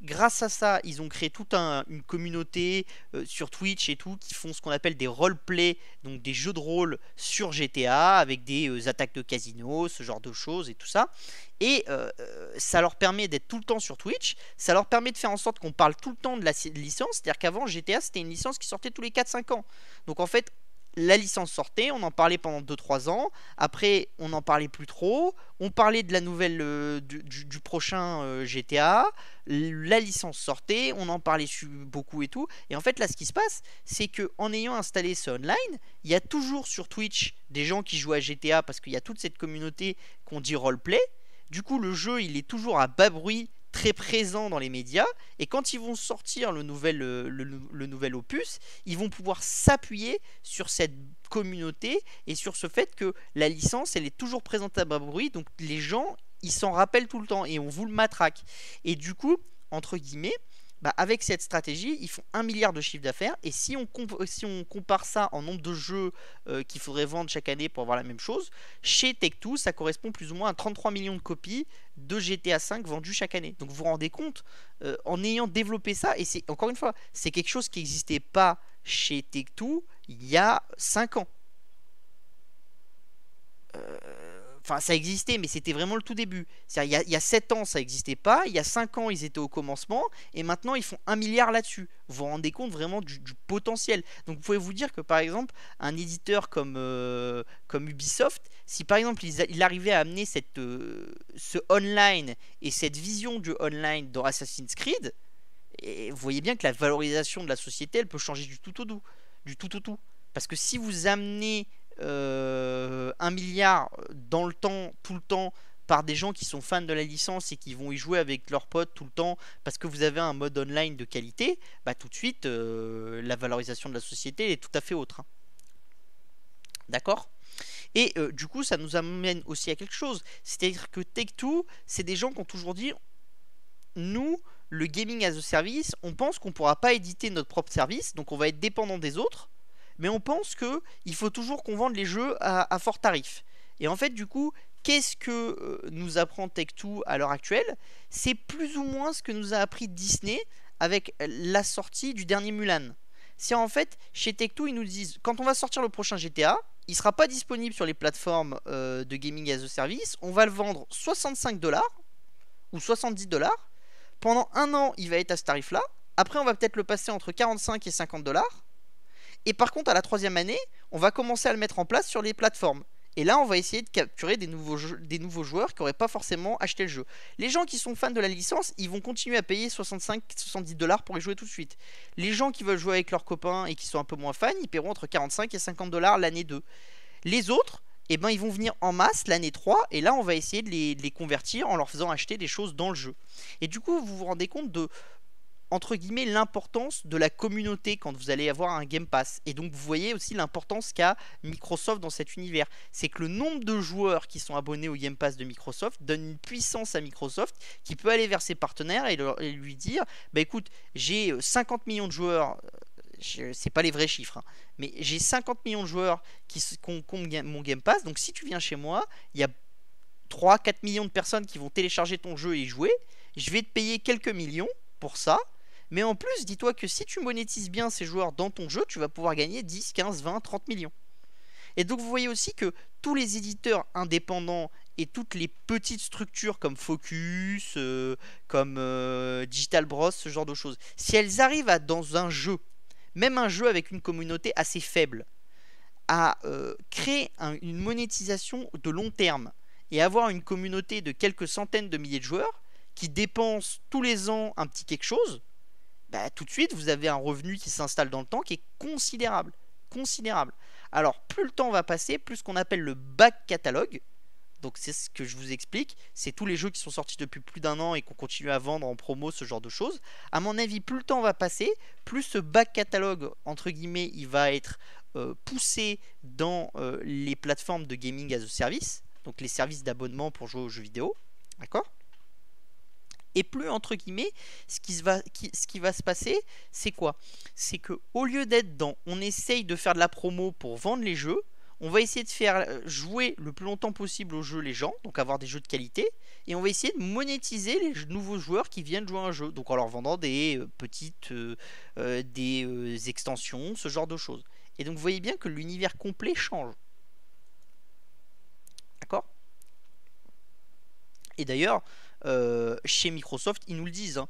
grâce à ça, ils ont créé toute une communauté sur Twitch et tout, qui font ce qu'on appelle des roleplay, donc des jeux de rôle sur GTA, avec des attaques de casino, ce genre de choses et tout ça. Et ça leur permet d'être tout le temps sur Twitch, ça leur permet de faire en sorte qu'on parle tout le temps de la licence, c'est-à-dire qu'avant GTA c'était une licence qui sortait tous les 4-5 ans. Donc en fait, la licence sortait, on en parlait pendant 2-3 ans, après on n'en parlait plus trop, on parlait de la nouvelle du prochain GTA, la licence sortait, on en parlait beaucoup et tout, et en fait là ce qui se passe, c'est que en ayant installé ce online, il y a toujours sur Twitch des gens qui jouent à GTA parce qu'il y a toute cette communauté qu'on dit roleplay, du coup le jeu il est toujours à bas bruit, très présent dans les médias, et quand ils vont sortir le nouvel opus, ils vont pouvoir s'appuyer sur cette communauté et sur ce fait que la licence elle est toujours présente à bas bruit, donc les gens ils s'en rappellent tout le temps et on vous le matraque. Et du coup, entre guillemets, bah avec cette stratégie, ils font 1 milliard de chiffre d'affaires. Et si on compare ça en nombre de jeux qu'il faudrait vendre chaque année pour avoir la même chose, chez Take-Two, ça correspond plus ou moins à 33 millions de copies de GTA V vendues chaque année. Donc vous vous rendez compte, en ayant développé ça, et c'est encore une fois, c'est quelque chose qui n'existait pas chez Take-Two il y a 5 ans. Enfin, ça existait, mais c'était vraiment le tout début. Il y a 7 ans, ça n'existait pas. Il y a 5 ans, ils étaient au commencement. Et maintenant, ils font 1 milliard là-dessus. Vous vous rendez compte vraiment du potentiel. Donc, vous pouvez vous dire que, par exemple, un éditeur comme Ubisoft, si par exemple, il arrivait à amener ce online et cette vision du online dans Assassin's Creed, et vous voyez bien que la valorisation de la société, elle peut changer du tout au tout. Du tout au tout. Parce que si vous amenez 1 milliard dans le temps, tout le temps, par des gens qui sont fans de la licence et qui vont y jouer avec leurs potes tout le temps parce que vous avez un mode online de qualité, bah tout de suite la valorisation de la société est tout à fait autre. Hein. D'accord? Et du coup, ça nous amène aussi à quelque chose. C'est-à-dire que Take-Two, c'est des gens qui ont toujours dit, nous, le gaming as a service, on pense qu'on ne pourra pas éditer notre propre service, donc on va être dépendant des autres. Mais on pense qu'il faut toujours qu'on vende les jeux à fort tarif. Et en fait, du coup, qu'est-ce que nous apprend Take-Two à l'heure actuelle? C'est plus ou moins ce que nous a appris Disney avec la sortie du dernier Mulan. C'est en fait, chez Tech2, ils nous disent, quand on va sortir le prochain GTA, il sera pas disponible sur les plateformes de gaming as a service. On va le vendre 65$ ou 70$. Pendant un an, il va être à ce tarif-là. Après, on va peut-être le passer entre 45 et 50$. Et par contre, à la troisième année, on va commencer à le mettre en place sur les plateformes. Et là, on va essayer de capturer des nouveaux joueurs qui n'auraient pas forcément acheté le jeu. Les gens qui sont fans de la licence, ils vont continuer à payer 65-70$ pour y jouer tout de suite. Les gens qui veulent jouer avec leurs copains et qui sont un peu moins fans, ils paieront entre 45 et 50$ l'année 2. Les autres, eh ben, ils vont venir en masse l'année 3, et là, on va essayer de les convertir en leur faisant acheter des choses dans le jeu. Et du coup, vous vous rendez compte de, entre guillemets, l'importance de la communauté quand vous allez avoir un Game Pass. Et donc vous voyez aussi l'importance qu'a Microsoft dans cet univers. C'est que le nombre de joueurs qui sont abonnés au Game Pass de Microsoft donne une puissance à Microsoft qui peut aller vers ses partenaires et lui dire, bah écoute, j'ai 50 millions de joueurs, c'est pas les vrais chiffres, hein, mais j'ai 50 millions de joueurs qui ont mon Game Pass, donc si tu viens chez moi, il y a 3-4 millions de personnes qui vont télécharger ton jeu et y jouer, je vais te payer quelques millions pour ça. Mais en plus, dis-toi que si tu monétises bien ces joueurs dans ton jeu, tu vas pouvoir gagner 10, 15, 20, 30 millions. Et donc vous voyez aussi que tous les éditeurs indépendants et toutes les petites structures comme Focus, comme Digital Bros, ce genre de choses, si elles arrivent à, dans un jeu, même un jeu avec une communauté assez faible, à créer une monétisation de long terme et avoir une communauté de quelques centaines de milliers de joueurs qui dépensent tous les ans un petit quelque chose, bah, tout de suite vous avez un revenu qui s'installe dans le temps qui est considérable. Considérable. Alors plus le temps va passer, plus ce qu'on appelle le back catalogue, donc c'est ce que je vous explique, c'est tous les jeux qui sont sortis depuis plus d'un an et qu'on continue à vendre en promo, ce genre de choses. À mon avis, plus le temps va passer, plus ce back catalogue, entre guillemets, il va être poussé dans les plateformes de gaming as a service, donc les services d'abonnement pour jouer aux jeux vidéo, d'accord ? Et plus, entre guillemets, ce qui va se passer, c'est quoi? C'est que au lieu d'être dans on essaye de faire de la promo pour vendre les jeux, on va essayer de faire jouer le plus longtemps possible au jeu les gens, donc avoir des jeux de qualité, et on va essayer de monétiser les nouveaux joueurs qui viennent jouer à un jeu, donc en leur vendant des petites des extensions, ce genre de choses. Et donc vous voyez bien que l'univers complet change. D'accord? Et d'ailleurs, chez Microsoft, ils nous le disent, hein,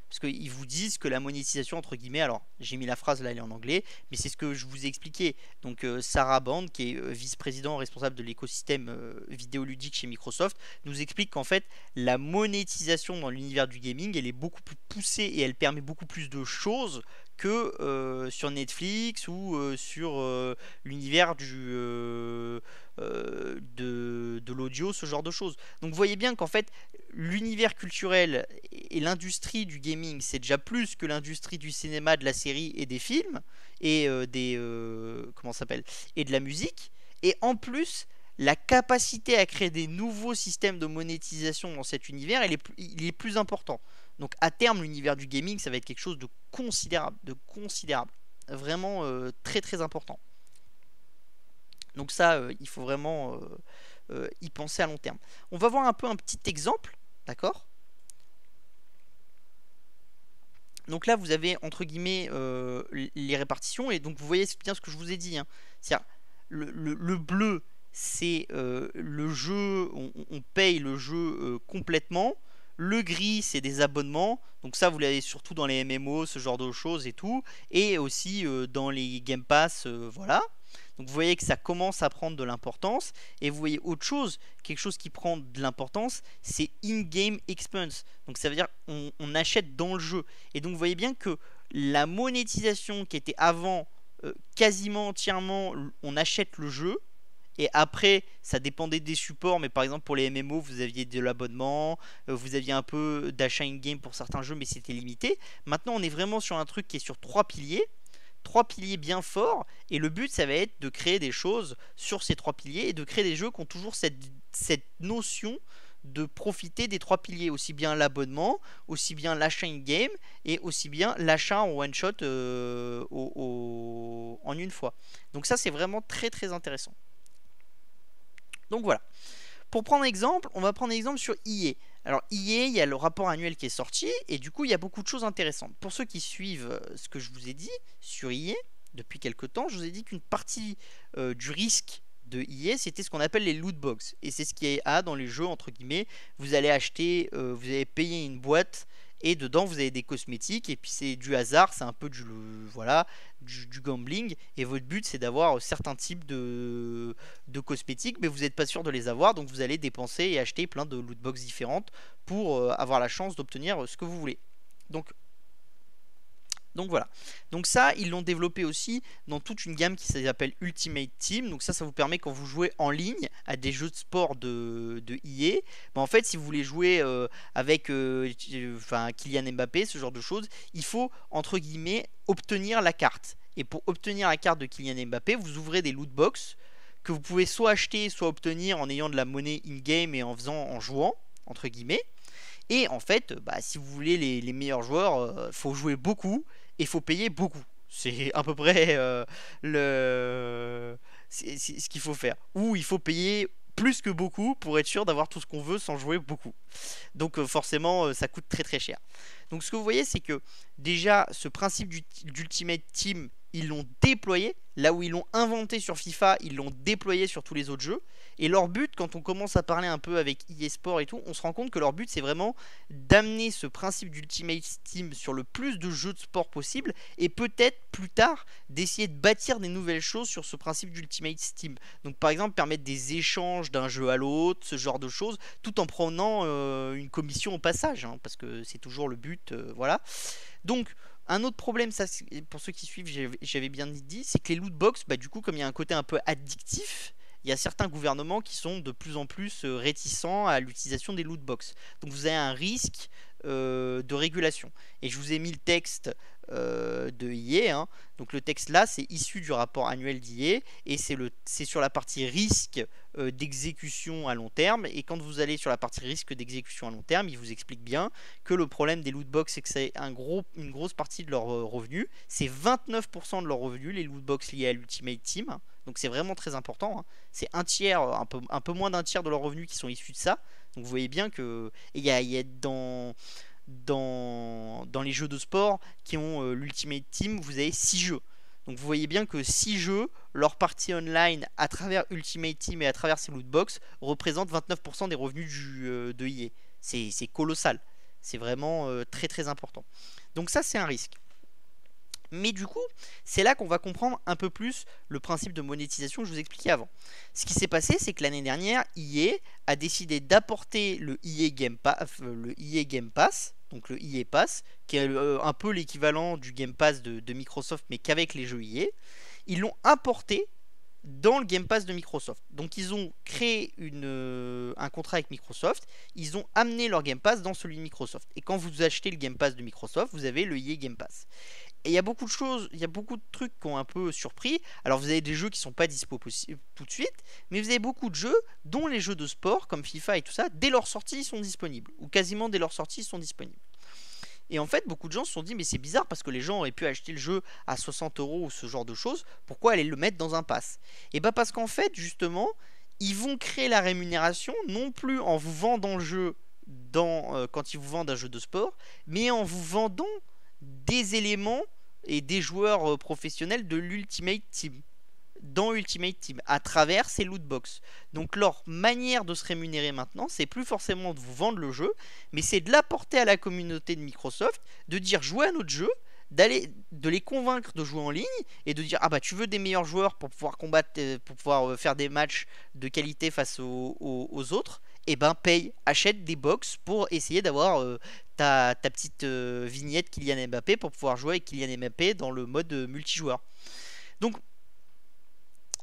parce qu'ils vous disent que la monétisation, entre guillemets, alors j'ai mis la phrase là, elle est en anglais, mais c'est ce que je vous ai expliqué. Donc Sarah Band, qui est vice-président responsable de l'écosystème vidéoludique chez Microsoft, nous explique qu'en fait, la monétisation dans l'univers du gaming, elle est beaucoup plus poussée et elle permet beaucoup plus de choses que sur Netflix ou sur l'univers de l'audio, ce genre de choses. Donc vous voyez bien qu'en fait, l'univers culturel et l'industrie du gaming, c'est déjà plus que l'industrie du cinéma, de la série et des films et comment ça s'appelle, et de la musique. Et en plus, la capacité à créer des nouveaux systèmes de monétisation dans cet univers, il est plus important. Donc à terme, l'univers du gaming, ça va être quelque chose de considérable, vraiment très très important. Donc ça, il faut vraiment y penser à long terme. On va voir un peu un petit exemple, d'accord? Donc là, vous avez entre guillemets les répartitions, et donc vous voyez bien ce que je vous ai dit, hein. C'est-à-dire, le bleu, c'est le jeu, on paye le jeu complètement. Le gris, c'est des abonnements. Donc ça, vous l'avez surtout dans les MMO, ce genre de choses et tout. Et aussi dans les Game Pass, voilà. Donc vous voyez que ça commence à prendre de l'importance. Et vous voyez autre chose, quelque chose qui prend de l'importance, c'est in-game expense. Donc ça veut dire on achète dans le jeu. Et donc vous voyez bien que la monétisation qui était avant quasiment entièrement on achète le jeu. Et après, ça dépendait des supports, mais par exemple pour les MMO, vous aviez de l'abonnement, vous aviez un peu d'achat in-game pour certains jeux, mais c'était limité. Maintenant, on est vraiment sur un truc qui est sur trois piliers bien forts, et le but, ça va être de créer des choses sur ces trois piliers, et de créer des jeux qui ont toujours cette notion de profiter des trois piliers, aussi bien l'abonnement, aussi bien l'achat in-game, et aussi bien l'achat en one-shot en une fois. Donc ça, c'est vraiment très très intéressant. Donc voilà. Pour prendre exemple, on va prendre exemple sur EA. Alors EA, il y a le rapport annuel qui est sorti et du coup il y a beaucoup de choses intéressantes. Pour ceux qui suivent ce que je vous ai dit sur EA depuis quelques temps, je vous ai dit qu'une partie du risque de EA c'était ce qu'on appelle les loot box et c'est ce qui est dans les jeux entre guillemets. Vous allez acheter, vous allez payer une boîte et dedans vous avez des cosmétiques et puis c'est du hasard, c'est un peu du voilà du gambling et votre but c'est d'avoir certains types de cosmétiques mais vous n'êtes pas sûr de les avoir donc vous allez dépenser et acheter plein de lootbox différentes pour avoir la chance d'obtenir ce que vous voulez. Donc voilà. Donc ça, ils l'ont développé aussi dans toute une gamme qui s'appelle Ultimate Team. Donc ça vous permet quand vous jouez en ligne à des jeux de sport de EA. Ben en fait, si vous voulez jouer avec Kylian Mbappé, ce genre de choses, il faut, entre guillemets, obtenir la carte. Et pour obtenir la carte de Kylian Mbappé, vous ouvrez des loot box que vous pouvez soit acheter, soit obtenir en ayant de la monnaie in-game et en jouant, entre guillemets. Et en fait, si vous voulez les meilleurs joueurs, faut jouer beaucoup et faut payer beaucoup. C'est à peu près c'est ce qu'il faut faire. Ou il faut payer plus que beaucoup pour être sûr d'avoir tout ce qu'on veut sans jouer beaucoup. Donc forcément, ça coûte très très cher. Donc ce que vous voyez, c'est que déjà, ce principe d'Ultimate Team, ils l'ont déployé. Là où ils l'ont inventé sur FIFA, ils l'ont déployé sur tous les autres jeux. Et leur but, quand on commence à parler un peu avec EA Sport et tout, on se rend compte que leur but, c'est vraiment d'amener ce principe d'Ultimate Team sur le plus de jeux de sport possible. Et peut-être plus tard, d'essayer de bâtir des nouvelles choses sur ce principe d'Ultimate Team. Donc par exemple, permettre des échanges d'un jeu à l'autre, ce genre de choses, tout en prenant une commission au passage. Hein, parce que c'est toujours le but. Voilà. Donc... un autre problème, ça, pour ceux qui suivent, j'avais bien dit, c'est que les loot box, du coup, comme il y a un côté un peu addictif, il y a certains gouvernements qui sont de plus en plus réticents à l'utilisation des loot box. Donc vous avez un risque de régulation. Et je vous ai mis le texte de EA. Hein. Donc le texte là, c'est issu du rapport annuel d'EA et c'est sur la partie risque d'exécution à long terme. Et quand vous allez sur la partie risque d'exécution à long terme, il vous explique bien que le problème des lootbox, c'est que c'est une grosse partie de leurs revenus. C'est 29% de leurs revenus, les lootbox liés à l'Ultimate Team. Donc c'est vraiment très important. Hein. C'est un tiers, un peu moins d'un tiers de leurs revenus qui sont issus de ça. Donc vous voyez bien que il y a dans les jeux de sport qui ont l'Ultimate Team, vous avez 6 jeux. Donc vous voyez bien que 6 jeux, leur partie online à travers Ultimate Team et à travers ces lootbox représentent 29% des revenus de EA. C'est colossal. C'est vraiment très très important. Donc ça c'est un risque. Mais du coup, c'est là qu'on va comprendre un peu plus le principe de monétisation que je vous expliquais avant. Ce qui s'est passé, c'est que l'année dernière, EA a décidé d'apporter le EA Game Pass, donc le EA Pass, qui est un peu l'équivalent du Game Pass de Microsoft, mais qu'avec les jeux EA. Ils l'ont importé dans le Game Pass de Microsoft. Donc ils ont créé un contrat avec Microsoft, ils ont amené leur Game Pass dans celui de Microsoft. Et quand vous achetez le Game Pass de Microsoft, vous avez le EA Game Pass. Et il y a beaucoup de choses, il y a beaucoup de trucs qui ont un peu surpris. Alors vous avez des jeux qui sont pas dispo tout de suite, mais vous avez beaucoup de jeux, dont les jeux de sport comme FIFA et tout ça, dès leur sortie ils sont disponibles, ou quasiment dès leur sortie ils sont disponibles. Et en fait, beaucoup de gens se sont dit, mais c'est bizarre parce que les gens auraient pu acheter le jeu à 60 € ou ce genre de choses, pourquoi aller le mettre dans un pass? Et bah parce qu'en fait, justement, ils vont créer la rémunération non plus en vous vendant le jeu quand ils vous vendent un jeu de sport, mais en vous vendant des éléments et des joueurs professionnels de l'Ultimate Team dans Ultimate Team à travers ces lootbox. Donc leur manière de se rémunérer maintenant, c'est plus forcément de vous vendre le jeu, mais c'est de l'apporter à la communauté de Microsoft, de dire jouez à notre jeu, de les convaincre de jouer en ligne et de dire ah bah tu veux des meilleurs joueurs pour pouvoir combattre, pour pouvoir faire des matchs de qualité face aux autres, et ben paye, achète des box pour essayer d'avoir ta petite vignette Kylian Mbappé pour pouvoir jouer avec Kylian Mbappé dans le mode multijoueur. Donc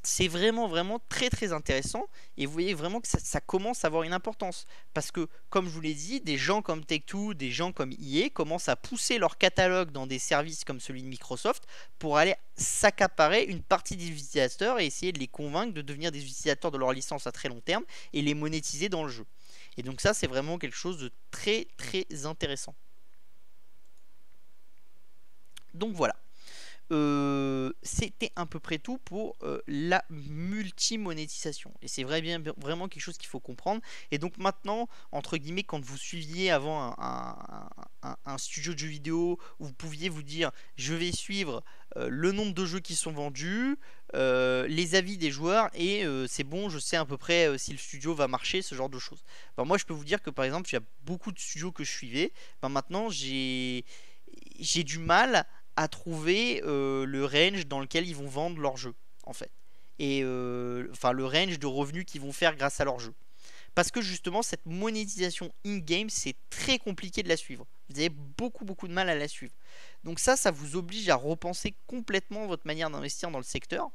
c'est vraiment vraiment très très intéressant et vous voyez vraiment que ça commence à avoir une importance parce que comme je vous l'ai dit, des gens comme Take-Two, des gens comme EA commencent à pousser leur catalogue dans des services comme celui de Microsoft pour aller s'accaparer une partie des utilisateurs et essayer de les convaincre de devenir des utilisateurs de leur licence à très long terme et les monétiser dans le jeu. Et donc ça c'est vraiment quelque chose de très très intéressant. Donc voilà. c'était à peu près tout pour la multimonétisation. Et c'est vraiment quelque chose qu'il faut comprendre. Et donc maintenant, entre guillemets, quand vous suiviez avant un studio de jeux vidéo où vous pouviez vous dire je vais suivre le nombre de jeux qui sont vendus, les avis des joueurs, et c'est bon, je sais à peu près si le studio va marcher, ce genre de choses. Ben, moi, je peux vous dire que par exemple, il y a beaucoup de studios que je suivais. Ben, maintenant, j'ai du mal à trouver le range dans lequel ils vont vendre leur jeu, en fait. Et enfin, le range de revenus qu'ils vont faire grâce à leur jeu. Parce que justement, cette monétisation in-game, c'est très compliqué de la suivre. Vous avez beaucoup de mal à la suivre. Donc ça vous oblige à repenser complètement votre manière d'investir dans le secteur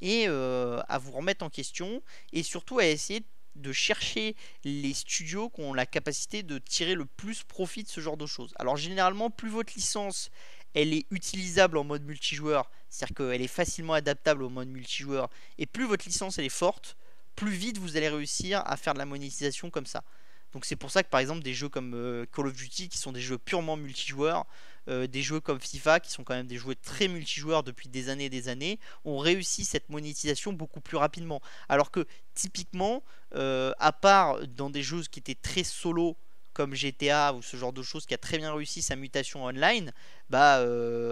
et à vous remettre en question et surtout à essayer de chercher les studios qui ont la capacité de tirer le plus profit de ce genre de choses. Alors généralement, plus votre licence elle est utilisable en mode multijoueur, c'est-à-dire qu'elle est facilement adaptable au mode multijoueur, et plus votre licence elle est forte, plus vite vous allez réussir à faire de la monétisation comme ça. Donc c'est pour ça que par exemple des jeux comme Call of Duty qui sont des jeux purement multijoueurs, des jeux comme FIFA qui sont quand même des jeux très multijoueurs depuis des années et des années, ont réussi cette monétisation beaucoup plus rapidement. Alors que typiquement, à part dans des jeux qui étaient très solo comme GTA ou ce genre de choses qui a très bien réussi sa mutation online, bah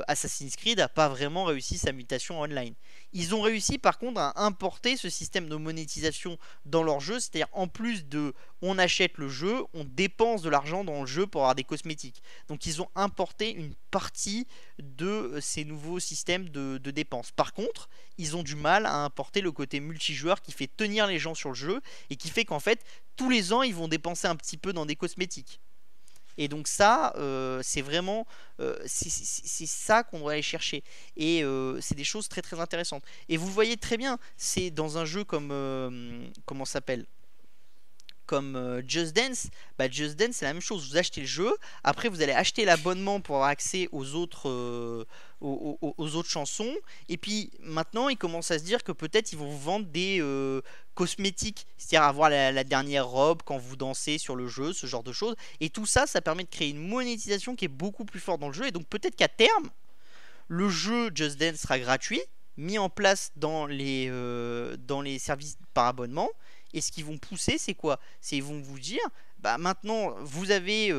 Assassin's Creed a pas vraiment réussi sa mutation online. Ils ont réussi par contre à importer ce système de monétisation dans leur jeu, c'est-à-dire en plus de on achète le jeu, on dépense de l'argent dans le jeu pour avoir des cosmétiques. Donc ils ont importé une partie de ces nouveaux systèmes de dépenses. Par contre, ils ont du mal à importer le côté multijoueur qui fait tenir les gens sur le jeu et qui fait qu'en fait tous les ans ils vont dépenser un petit peu dans des cosmétiques. Et donc ça, c'est vraiment c'est ça qu'on doit aller chercher. Et c'est des choses très intéressantes. Et vous le voyez très bien, c'est dans un jeu comme comment ça s'appelle, comme Just Dance. Bah, Just Dance c'est la même chose, vous achetez le jeu, après vous allez acheter l'abonnement pour avoir accès aux autres, aux autres chansons, et puis maintenant ils commencent à se dire que peut-être ils vont vous vendre des cosmétiques, c'est-à-dire avoir la dernière robe quand vous dansez sur le jeu, ce genre de choses, et tout ça, ça permet de créer une monétisation qui est beaucoup plus forte dans le jeu, et donc peut-être qu'à terme, le jeu Just Dance sera gratuit, mis en place dans les services par abonnement. Et ce qu'ils vont pousser, c'est quoi? C'est ils vont vous dire, bah maintenant vous avez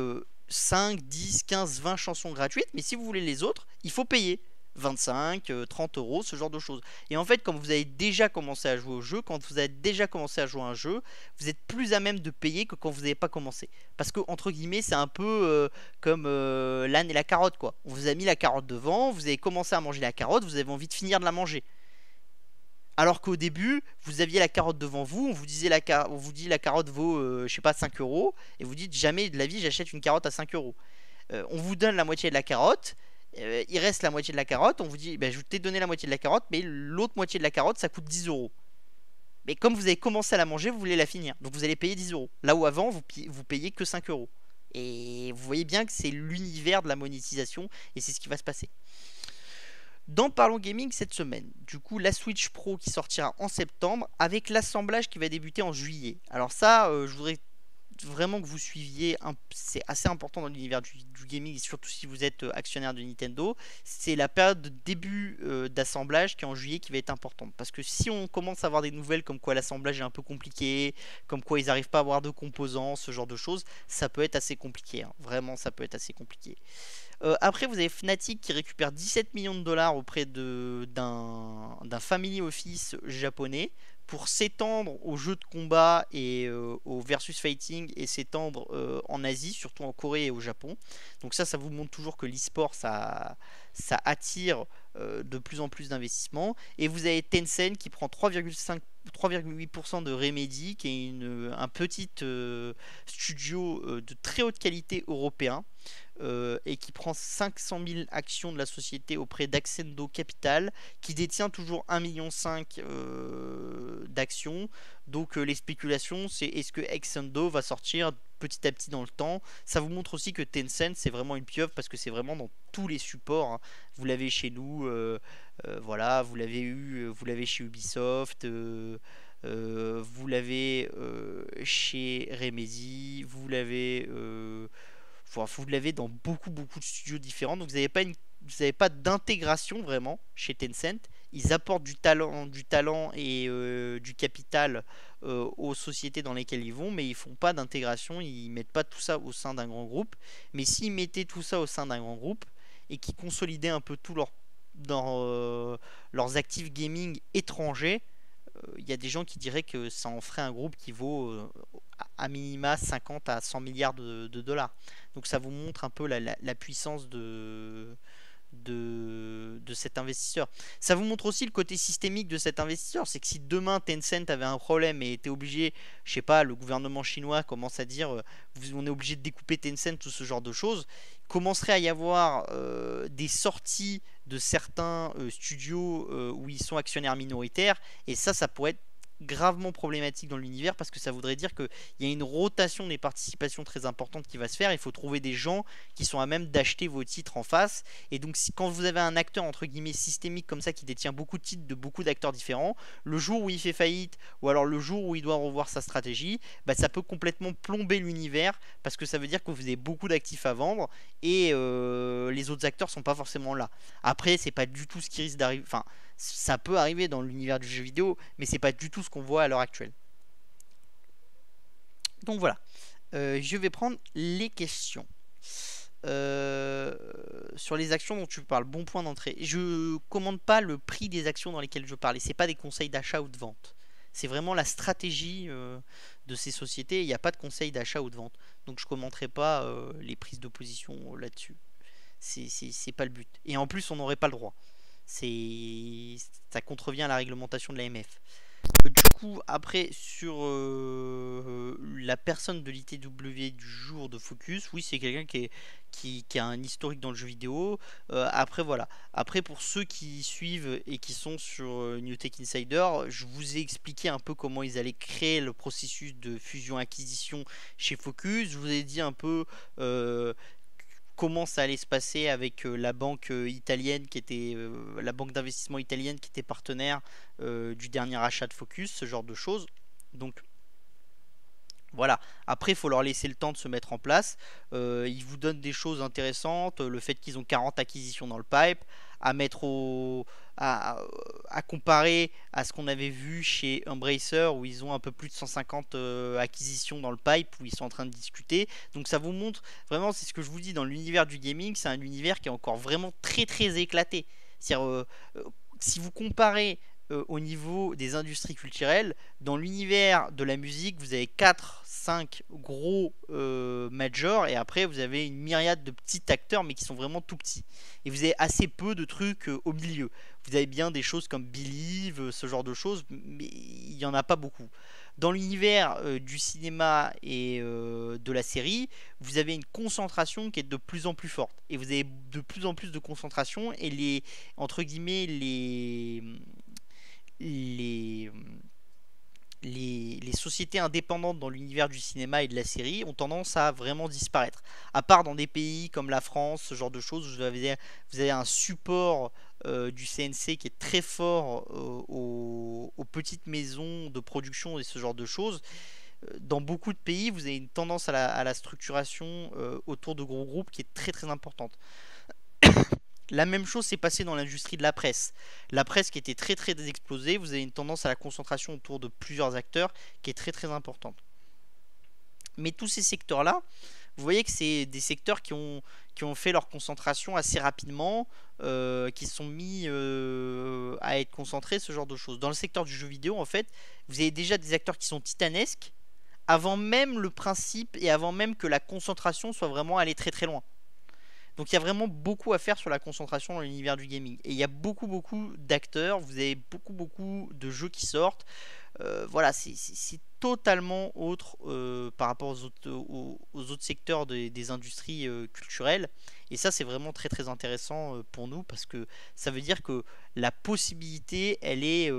5, 10, 15, 20 chansons gratuites, mais si vous voulez les autres, il faut payer 25, 30 euros, ce genre de choses. Et en fait, quand vous avez déjà commencé à jouer au jeu, quand vous avez déjà commencé à jouer à un jeu, vous êtes plus à même de payer que quand vous n'avez pas commencé. Parce que, entre guillemets, c'est un peu comme l'âne et la carotte, quoi. On vous a mis la carotte devant, vous avez commencé à manger la carotte, vous avez envie de finir de la manger. Alors qu'au début, vous aviez la carotte devant vous, on vous dit la carotte vaut, je sais pas, 5 euros, et vous dites jamais de la vie j'achète une carotte à 5 euros. On vous donne la moitié de la carotte, il reste la moitié de la carotte, on vous dit je t'ai donné la moitié de la carotte, mais l'autre moitié de la carotte ça coûte 10 euros. Mais comme vous avez commencé à la manger, vous voulez la finir, donc vous allez payer 10 euros. Là où avant, vous payez que 5 euros. Et vous voyez bien que c'est l'univers de la monétisation, et c'est ce qui va se passer. Dans Parlons Gaming cette semaine, du coup la Switch Pro qui sortira en septembre avec l'assemblage qui va débuter en juillet. Alors ça, je voudrais vraiment que vous suiviez, c'est assez important dans l'univers du gaming, et surtout si vous êtes actionnaire de Nintendo, c'est la période de début d'assemblage qui est en juillet qui va être importante. Parce que si on commence à avoir des nouvelles comme quoi l'assemblage est un peu compliqué, comme quoi ils n'arrivent pas à avoir de composants, ce genre de choses, ça peut être assez compliqué, hein. Vraiment ça peut être assez compliqué. Après, vous avez Fnatic qui récupère 17 millions de dollars auprès d'un family office japonais pour s'étendre aux jeux de combat et au versus fighting et s'étendre en Asie, surtout en Corée et au Japon. Donc ça vous montre toujours que l'e-sport ça attire de plus en plus d'investissements. Et vous avez Tencent qui prend 3,8% de Remedy, qui est un petit studio de très haute qualité européen. Et qui prend 500 000 actions de la société auprès d'Accendo Capital, qui détient toujours 1,5 million d'actions. Donc les spéculations, c'est est-ce que Accendo va sortir petit à petit dans le temps. Ça vous montre aussi que Tencent, c'est vraiment une pieuvre, parce que c'est vraiment dans tous les supports, hein. Vous l'avez chez nous, voilà, vous l'avez chez Ubisoft, vous l'avez chez Remedy, vous l'avez dans beaucoup de studios différents. Donc vous n'avez pas pas d'intégration vraiment chez Tencent. Ils apportent du talent et du capital aux sociétés dans lesquelles ils vont, mais ils font pas d'intégration, ils mettent pas tout ça au sein d'un grand groupe. Mais s'ils mettaient tout ça au sein d'un grand groupe et qu'ils consolidaient un peu tout leurs actifs gaming étrangers, il y a des gens qui diraient que ça en ferait un groupe qui vaut à minima 50 à 100 milliards de dollars. Donc ça vous montre un peu la puissance de cet investisseur. Ça vous montre aussi le côté systémique de cet investisseur. C'est que si demain Tencent avait un problème et était obligé, je sais pas, le gouvernement chinois commence à dire on est obligé de découper Tencent, tout ce genre de choses, commencerait à y avoir des sorties de certains studios où ils sont actionnaires minoritaires, et ça pourrait être gravement problématique dans l'univers, parce que ça voudrait dire qu'il y a une rotation des participations très importante qui va se faire. Il faut trouver des gens qui sont à même d'acheter vos titres en face, et donc quand vous avez un acteur entre guillemets systémique comme ça qui détient beaucoup de titres de beaucoup d'acteurs différents, le jour où il fait faillite ou alors le jour où il doit revoir sa stratégie, bah, ça peut complètement plomber l'univers, parce que ça veut dire que vous avez beaucoup d'actifs à vendre et les autres acteurs sont pas forcément là. Après, c'est pas du tout ce qui risque d'arriver, enfin ça peut arriver dans l'univers du jeu vidéo, mais c'est pas du tout ce qu'on voit à l'heure actuelle. Donc voilà, je vais prendre les questions. Sur les actions dont tu parles, bon point d'entrée. Je commande pas le prix des actions dans lesquelles je parle, et c'est pas des conseils d'achat ou de vente. C'est vraiment la stratégie de ces sociétés. Il n'y a pas de conseil d'achat ou de vente, donc je commenterai pas les prises de position là-dessus. C'est pas le but. Et en plus, on n'aurait pas le droit. Ça contrevient à la réglementation de l'AMF. Du coup, après, sur la personne de l'ITW du jour de Focus, oui, c'est quelqu'un qui a un historique dans le jeu vidéo. Après, voilà. Après, pour ceux qui suivent et qui sont sur New Tech Insider, je vous ai expliqué un peu comment ils allaient créer le processus de fusion-acquisition chez Focus. Je vous ai dit un peu comment ça allait se passer avec la banque italienne qui était la banque d'investissement italienne qui était partenaire du dernier achat de Focus, ce genre de choses. Donc voilà, après il faut leur laisser le temps de se mettre en place. Ils vous donnent des choses intéressantes, le fait qu'ils ont 40 acquisitions dans le pipe, à mettre à comparer à ce qu'on avait vu chez Embracer où ils ont un peu plus de 150 acquisitions dans le pipe, où ils sont en train de discuter. Donc ça vous montre vraiment, c'est ce que je vous dis, dans l'univers du gaming, c'est un univers qui est encore vraiment très très éclaté. C'est-à-dire, si vous comparez au niveau des industries culturelles, dans l'univers de la musique, vous avez 4-5 gros majors, et après vous avez une myriade de petits acteurs, mais qui sont vraiment tout petits. Et vous avez assez peu de trucs au milieu. Vous avez bien des choses comme Believe, ce genre de choses, mais il n'y en a pas beaucoup. Dans l'univers du cinéma et de la série, vous avez une concentration qui est de plus en plus forte. Et vous avez de plus en plus de concentration, et entre guillemets, les, les sociétés indépendantes dans l'univers du cinéma et de la série ont tendance à vraiment disparaître. À part dans des pays comme la France, ce genre de choses, vous avez un support du CNC qui est très fort aux petites maisons de production et ce genre de choses. Dans beaucoup de pays, vous avez une tendance à la structuration autour de gros groupes qui est très très importante. La même chose s'est passée dans l'industrie de la presse. La presse qui était très très explosée, vous avez une tendance à la concentration autour de plusieurs acteurs qui est très très importante. Mais tous ces secteurs-là, vous voyez que c'est des secteurs qui ont fait leur concentration assez rapidement, qui sont mis à être concentrés, ce genre de choses. Dans le secteur du jeu vidéo, en fait, vous avez déjà des acteurs qui sont titanesques, avant même le principe et avant même que la concentration soit vraiment allée très très loin. Donc il y a vraiment beaucoup à faire sur la concentration dans l'univers du gaming. Et il y a beaucoup d'acteurs, vous avez beaucoup de jeux qui sortent. Voilà, c'est totalement autre par rapport aux autres secteurs des industries culturelles. Et ça, c'est vraiment très très intéressant pour nous, parce que ça veut dire que la possibilité, elle est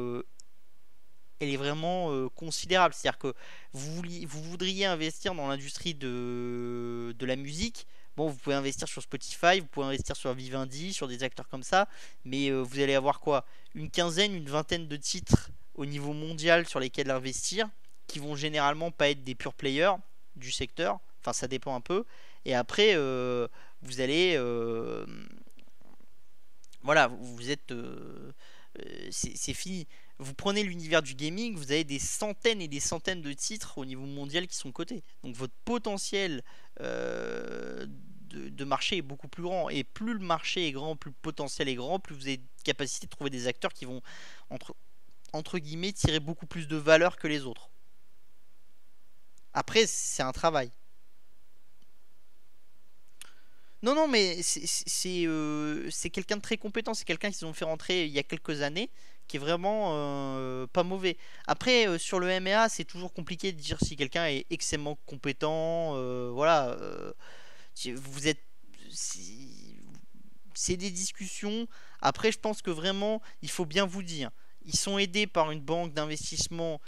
vraiment considérable. C'est-à-dire que vous voudriez investir dans l'industrie de la musique. Bon, vous pouvez investir sur Spotify, vous pouvez investir sur Vivendi, sur des acteurs comme ça, mais vous allez avoir quoi? Une quinzaine, une vingtaine de titres au niveau mondial sur lesquels investir, qui vont généralement pas être des pure players du secteur. Enfin, ça dépend un peu. Et après, vous allez Voilà, vous êtes, c'est fini. Vous prenez l'univers du gaming, vous avez des centaines et des centaines de titres au niveau mondial qui sont cotés. Donc votre potentiel de marché est beaucoup plus grand. Et plus le marché est grand, plus le potentiel est grand, plus vous avez capacité de trouver des acteurs qui vont, entre, entre guillemets, tirer beaucoup plus de valeur que les autres. Après, c'est un travail. Non, non, mais c'est quelqu'un de très compétent. C'est quelqu'un qu'ils ont fait rentrer il y a quelques années, qui est vraiment pas mauvais. Après, sur le MMA, c'est toujours compliqué de dire si quelqu'un est extrêmement compétent. Voilà, vous êtes, c'est des discussions. Après, je pense que vraiment, il faut bien vous dire, ils sont aidés par une banque d'investissement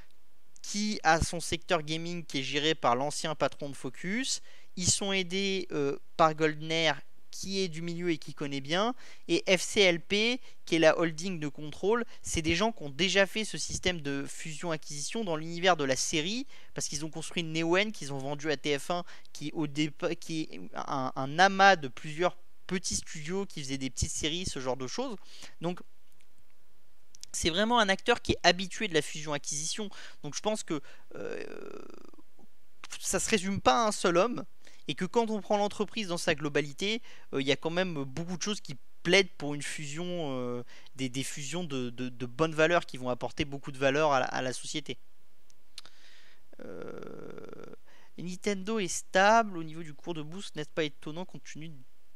qui a son secteur gaming qui est géré par l'ancien patron de Focus. Ils sont aidés par Goldner qui est du milieu et qui connaît bien. Et FCLP qui est la holding de contrôle. C'est des gens qui ont déjà fait ce système de fusion-acquisition dans l'univers de la série parce qu'ils ont construit Neoen qu'ils ont vendu à TF1 qui est un amas de plusieurs petits studios qui faisaient des petites séries, ce genre de choses. Donc c'est vraiment un acteur qui est habitué de la fusion-acquisition. Donc je pense que euh, ça se résume pas à un seul homme. Et que quand on prend l'entreprise dans sa globalité, il y a quand même beaucoup de choses qui plaident pour une fusion, des fusions de bonnes valeurs qui vont apporter beaucoup de valeur à la société. Euh, Nintendo est stable au niveau du cours de bourse, n'est-ce pas étonnant compte tenu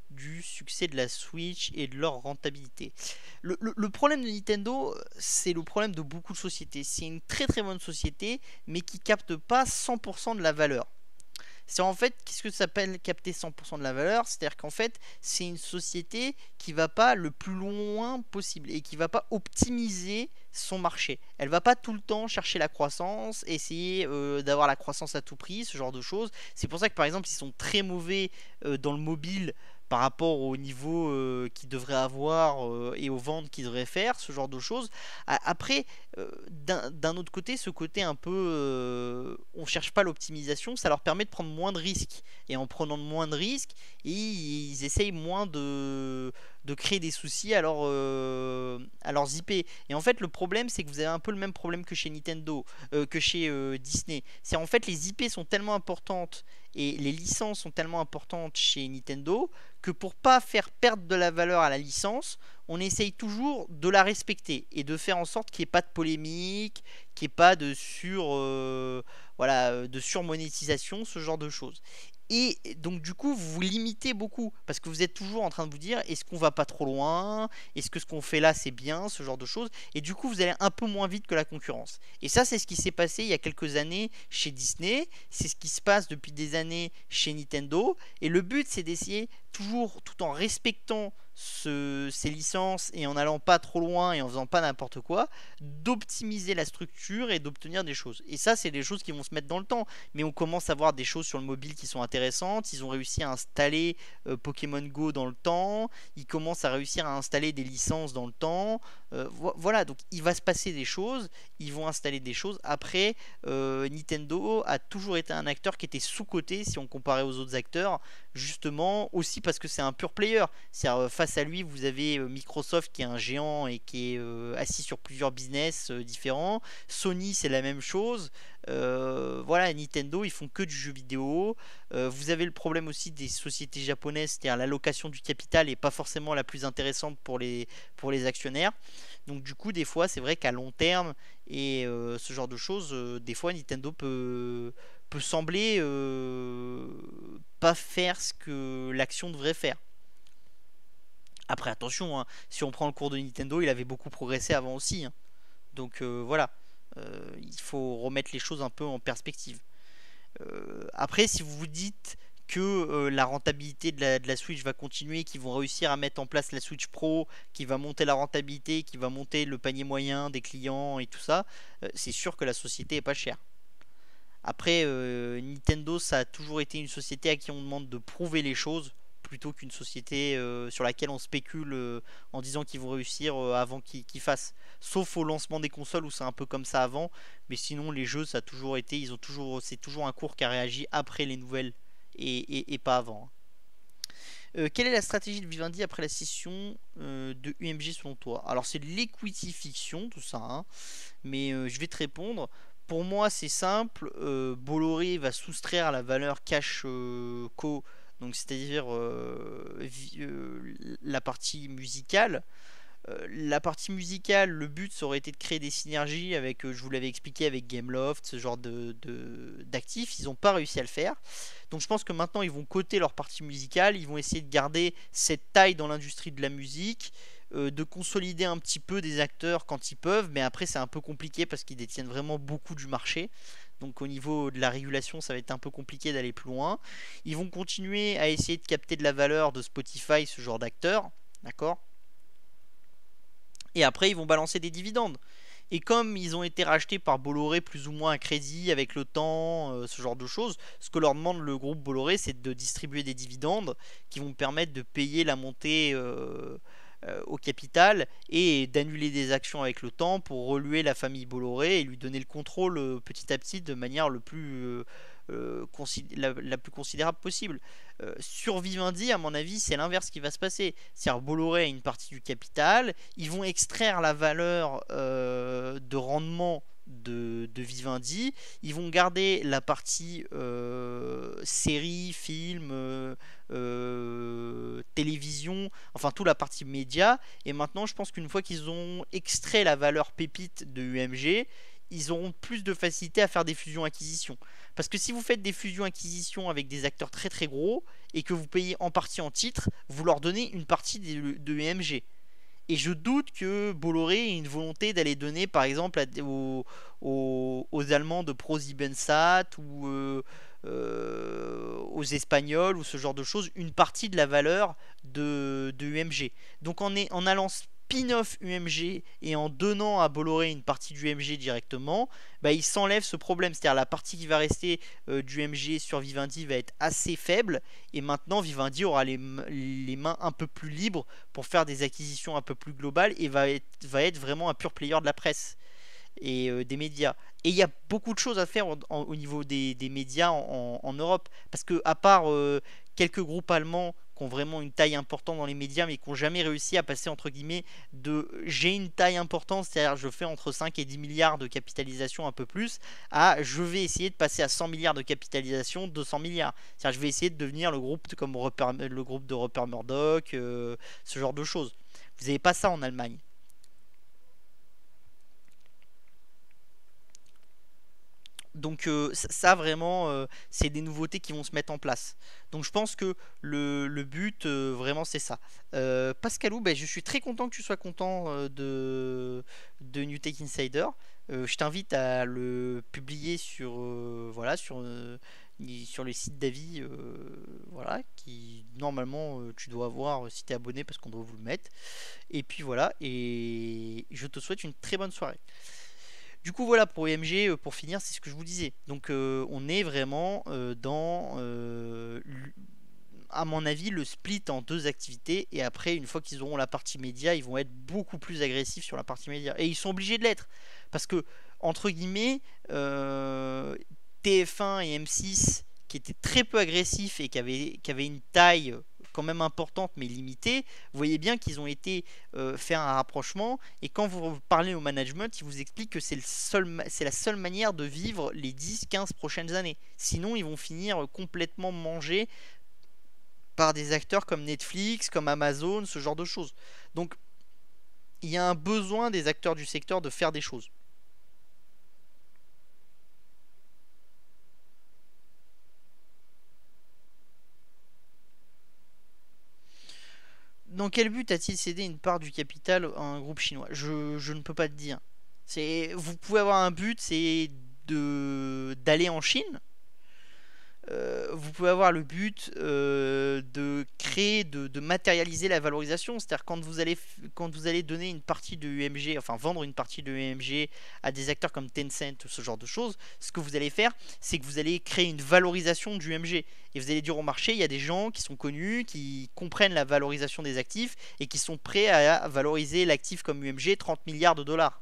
du succès de la Switch et de leur rentabilité. Le problème de Nintendo, c'est le problème de beaucoup de sociétés. C'est une très très bonne société, mais qui capte pas 100% de la valeur. C'est en fait, qu'est-ce que ça s'appelle capter 100% de la valeur? C'est-à-dire qu'en fait, c'est une société qui va pas le plus loin possible et qui va pas optimiser son marché. Elle va pas tout le temps chercher la croissance, essayer d'avoir la croissance à tout prix, ce genre de choses. C'est pour ça que par exemple, ils sont très mauvais dans le mobile par rapport au niveau qu'ils devraient avoir et aux ventes qu'ils devraient faire, ce genre de choses. Après, d'un autre côté, ce côté un peu on cherche pas l'optimisation, ça leur permet de prendre moins de risques. Et en prenant moins de risques, ils essayent moins de créer des soucis à leurs IP. Et en fait, le problème, c'est que vous avez un peu le même problème que chez Nintendo, que chez Disney. C'est en fait les IP sont tellement importantes et les licences sont tellement importantes chez Nintendo que pour pas faire perdre de la valeur à la licence, on essaye toujours de la respecter et de faire en sorte qu'il n'y ait pas de polémique, qu'il n'y ait pas voilà, de surmonétisation, ce genre de choses. Et donc du coup, vous vous limitez beaucoup parce que vous êtes toujours en train de vous dire est-ce qu'on va pas trop loin? Est-ce que ce qu'on fait là c'est bien? Ce genre de choses. Et du coup, vous allez un peu moins vite que la concurrence. Et ça, c'est ce qui s'est passé il y a quelques années chez Disney. C'est ce qui se passe depuis des années chez Nintendo. Et le but, c'est d'essayer toujours, tout en respectant ces licences et en allant pas trop loin et en faisant pas n'importe quoi, d'optimiser la structure et d'obtenir des choses. Et ça, c'est des choses qui vont se mettre dans le temps. Mais on commence à voir des choses sur le mobile qui sont intéressantes. Ils ont réussi à installer Pokémon Go dans le temps. Ils commencent à réussir à installer des licences dans le temps. Voilà, donc il va se passer des choses. Ils vont installer des choses. Après, Nintendo a toujours été un acteur qui était sous-coté si on comparait aux autres acteurs. Justement, aussi parce que c'est un pur player. C'est-à-dire, face à lui, vous avez Microsoft qui est un géant et qui est assis sur plusieurs business différents. Sony, c'est la même chose. Voilà, Nintendo, ils font que du jeu vidéo. Vous avez le problème aussi des sociétés japonaises, c'est-à-dire l'allocation du capital n'est pas forcément la plus intéressante pour les actionnaires. Donc du coup, des fois, c'est vrai qu'à long terme et ce genre de choses, des fois, Nintendo peut sembler pas faire ce que l'action devrait faire. Après, attention, hein, si on prend le cours de Nintendo, il avait beaucoup progressé avant aussi, hein. Donc voilà, il faut remettre les choses un peu en perspective. Après, si vous vous dites que la rentabilité de la Switch va continuer, qu'ils vont réussir à mettre en place la Switch Pro, qui va monter la rentabilité, qui va monter le panier moyen des clients et tout ça, c'est sûr que la société est pas chère. Après, Nintendo, ça a toujours été une société à qui on demande de prouver les choses plutôt qu'une société sur laquelle on spécule en disant qu'ils vont réussir avant qu'ils fassent. Sauf au lancement des consoles où c'est un peu comme ça avant, mais sinon les jeux ça a toujours été, c'est toujours un cours qui a réagi après les nouvelles et pas avant. Quelle est la stratégie de Vivendi après la scission de UMG selon toi? Alors c'est de l'equity fiction tout ça, hein, mais je vais te répondre. Pour moi c'est simple, Bolloré va soustraire la valeur cash co, donc c'est-à-dire la partie musicale. La partie musicale, le but ça aurait été de créer des synergies avec, je vous l'avais expliqué, avec Gameloft, ce genre d'actifs. Ils n'ont pas réussi à le faire. Donc je pense que maintenant ils vont coter leur partie musicale. Ils vont essayer de garder cette taille dans l'industrie de la musique, de consolider un petit peu des acteurs quand ils peuvent. Mais après c'est un peu compliqué parce qu'ils détiennent vraiment beaucoup du marché. Donc au niveau de la régulation, ça va être un peu compliqué d'aller plus loin. Ils vont continuer à essayer de capter de la valeur de Spotify, ce genre d'acteurs. D'accord? Et après, ils vont balancer des dividendes. Et comme ils ont été rachetés par Bolloré plus ou moins à crédit avec le temps, ce genre de choses, ce que leur demande le groupe Bolloré, c'est de distribuer des dividendes qui vont permettre de payer la montée au capital et d'annuler des actions avec le temps pour reluer la famille Bolloré et lui donner le contrôle petit à petit de manière la plus considérable possible. Sur Vivendi, à mon avis, c'est l'inverse qui va se passer. C'est-à-dire Bolloré a une partie du capital, ils vont extraire la valeur de rendement de Vivendi, ils vont garder la partie série, film, télévision, enfin toute la partie média. Et maintenant, je pense qu'une fois qu'ils ont extrait la valeur pépite de UMG, ils auront plus de facilité à faire des fusions-acquisitions. Parce que si vous faites des fusions-acquisitions avec des acteurs très très gros et que vous payez en partie en titres, vous leur donnez une partie de UMG. Et je doute que Bolloré ait une volonté d'aller donner par exemple aux Allemands de ProSiebenSat ou aux Espagnols ou ce genre de choses une partie de la valeur de UMG. Donc en allant spin-off UMG et en donnant à Bolloré une partie du UMG directement, bah, il s'enlève ce problème. C'est-à-dire la partie qui va rester du UMG sur Vivendi va être assez faible et maintenant Vivendi aura les mains un peu plus libres pour faire des acquisitions un peu plus globales et va être vraiment un pur player de la presse et des médias. Et il y a beaucoup de choses à faire au niveau des médias en Europe. Parce que à part quelques groupes allemands qui ont vraiment une taille importante dans les médias, mais qui n'ont jamais réussi à passer entre guillemets de j'ai une taille importante, c'est-à-dire je fais entre 5 et 10 milliards de capitalisation un peu plus, à je vais essayer de passer à 100 milliards de capitalisation, 200 milliards. C'est-à-dire je vais essayer de devenir le groupe comme le groupe de Rupert Murdoch, ce genre de choses. Vous n'avez pas ça en Allemagne. Donc ça vraiment, c'est des nouveautés qui vont se mettre en place. Donc je pense que le but vraiment c'est ça. Pascalou, ben, je suis très content que tu sois content de New Tech Insider. Je t'invite à le publier sur voilà sur les sites d'avis voilà qui normalement tu dois avoir si tu es abonné parce qu'on doit vous le mettre. Et puis voilà et je te souhaite une très bonne soirée. Du coup, voilà pour EMG, pour finir, c'est ce que je vous disais. Donc, on est vraiment dans, à mon avis, le split en deux activités. Et après, une fois qu'ils auront la partie média, ils vont être beaucoup plus agressifs sur la partie média. Et ils sont obligés de l'être. Parce que, entre guillemets, TF1 et M6, qui étaient très peu agressifs et qui avaient une taille quand même importante mais limitée, vous voyez bien qu'ils ont été faire un rapprochement et quand vous parlez au management, ils vous expliquent que c'est la seule manière de vivre les 10-15 prochaines années. Sinon, ils vont finir complètement mangés par des acteurs comme Netflix, comme Amazon, ce genre de choses. Donc, il y a un besoin des acteurs du secteur de faire des choses. Dans quel but a-t-il cédé une part du capital à un groupe chinois? Je ne peux pas te dire. Vous pouvez avoir un but, c'est d'aller en Chine. Vous pouvez avoir le but de créer, de matérialiser la valorisation. C'est-à-dire quand vous allez donner une partie de UMG, enfin vendre une partie de UMG à des acteurs comme Tencent ou ce genre de choses, ce que vous allez faire, c'est que vous allez créer une valorisation du UMG. Et vous allez dire au marché, il y a des gens qui sont connus, qui comprennent la valorisation des actifs et qui sont prêts à valoriser l'actif comme UMG 30 milliards de dollars.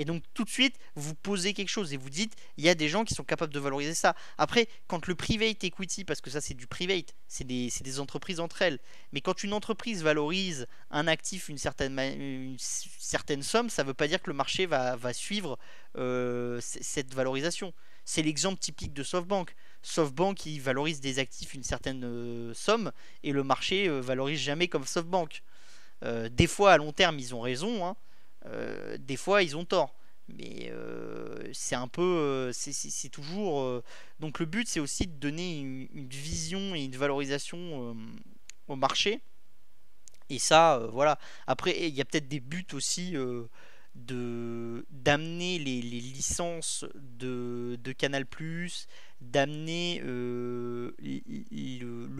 Et donc tout de suite, vous posez quelque chose et vous dites, il y a des gens qui sont capables de valoriser ça. Après, quand le private equity, parce que ça c'est du private, c'est des entreprises entre elles, mais quand une entreprise valorise un actif une certaine somme, ça ne veut pas dire que le marché va suivre cette valorisation. C'est l'exemple typique de SoftBank. SoftBank, il valorise des actifs une certaine somme et le marché valorise jamais comme SoftBank. Des fois, à long terme, ils ont raison, hein. Des fois, ils ont tort. Mais c'est un peu. C'est toujours. Donc, le but, c'est aussi de donner une vision et une valorisation au marché. Et ça, voilà. Après, il y a peut-être des buts aussi d'amener les licences de Canal+, d'amener le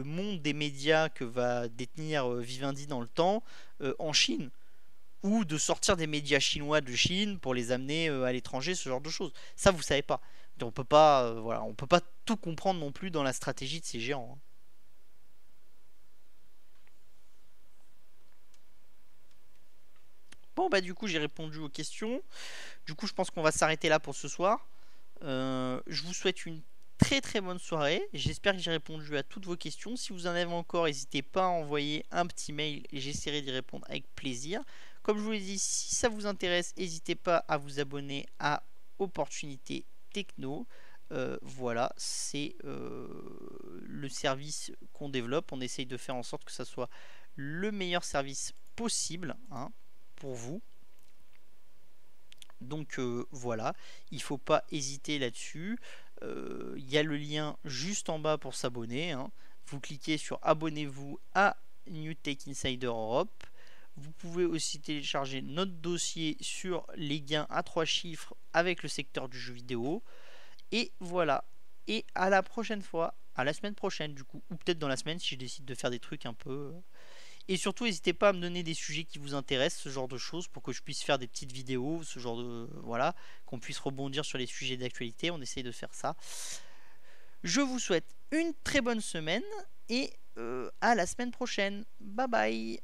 monde des médias que va détenir Vivendi dans le temps en Chine, ou de sortir des médias chinois de Chine pour les amener à l'étranger, ce genre de choses. Ça, vous savez pas. On peut pas, voilà, on peut pas tout comprendre non plus dans la stratégie de ces géants, hein. Bon, bah du coup, j'ai répondu aux questions. Du coup, je pense qu'on va s'arrêter là pour ce soir. Je vous souhaite une très très bonne soirée. J'espère que j'ai répondu à toutes vos questions. Si vous en avez encore, n'hésitez pas à envoyer un petit mail et j'essaierai d'y répondre avec plaisir. Comme je vous l'ai dit, si ça vous intéresse, n'hésitez pas à vous abonner à Opportunité Techno. Voilà, c'est le service qu'on développe. On essaye de faire en sorte que ça soit le meilleur service possible, hein, pour vous. Donc voilà, il ne faut pas hésiter là-dessus. Il y a le lien juste en bas pour s'abonner, hein. Vous cliquez sur abonnez-vous à New Tech Insider Europe. Vous pouvez aussi télécharger notre dossier sur les gains à 3 chiffres avec le secteur du jeu vidéo. Et voilà. Et à la prochaine fois, à la semaine prochaine du coup, ou peut-être dans la semaine si je décide de faire des trucs un peu. Et surtout, n'hésitez pas à me donner des sujets qui vous intéressent, ce genre de choses, pour que je puisse faire des petites vidéos, ce genre de. Voilà, qu'on puisse rebondir sur les sujets d'actualité. On essaye de faire ça. Je vous souhaite une très bonne semaine et à la semaine prochaine. Bye bye.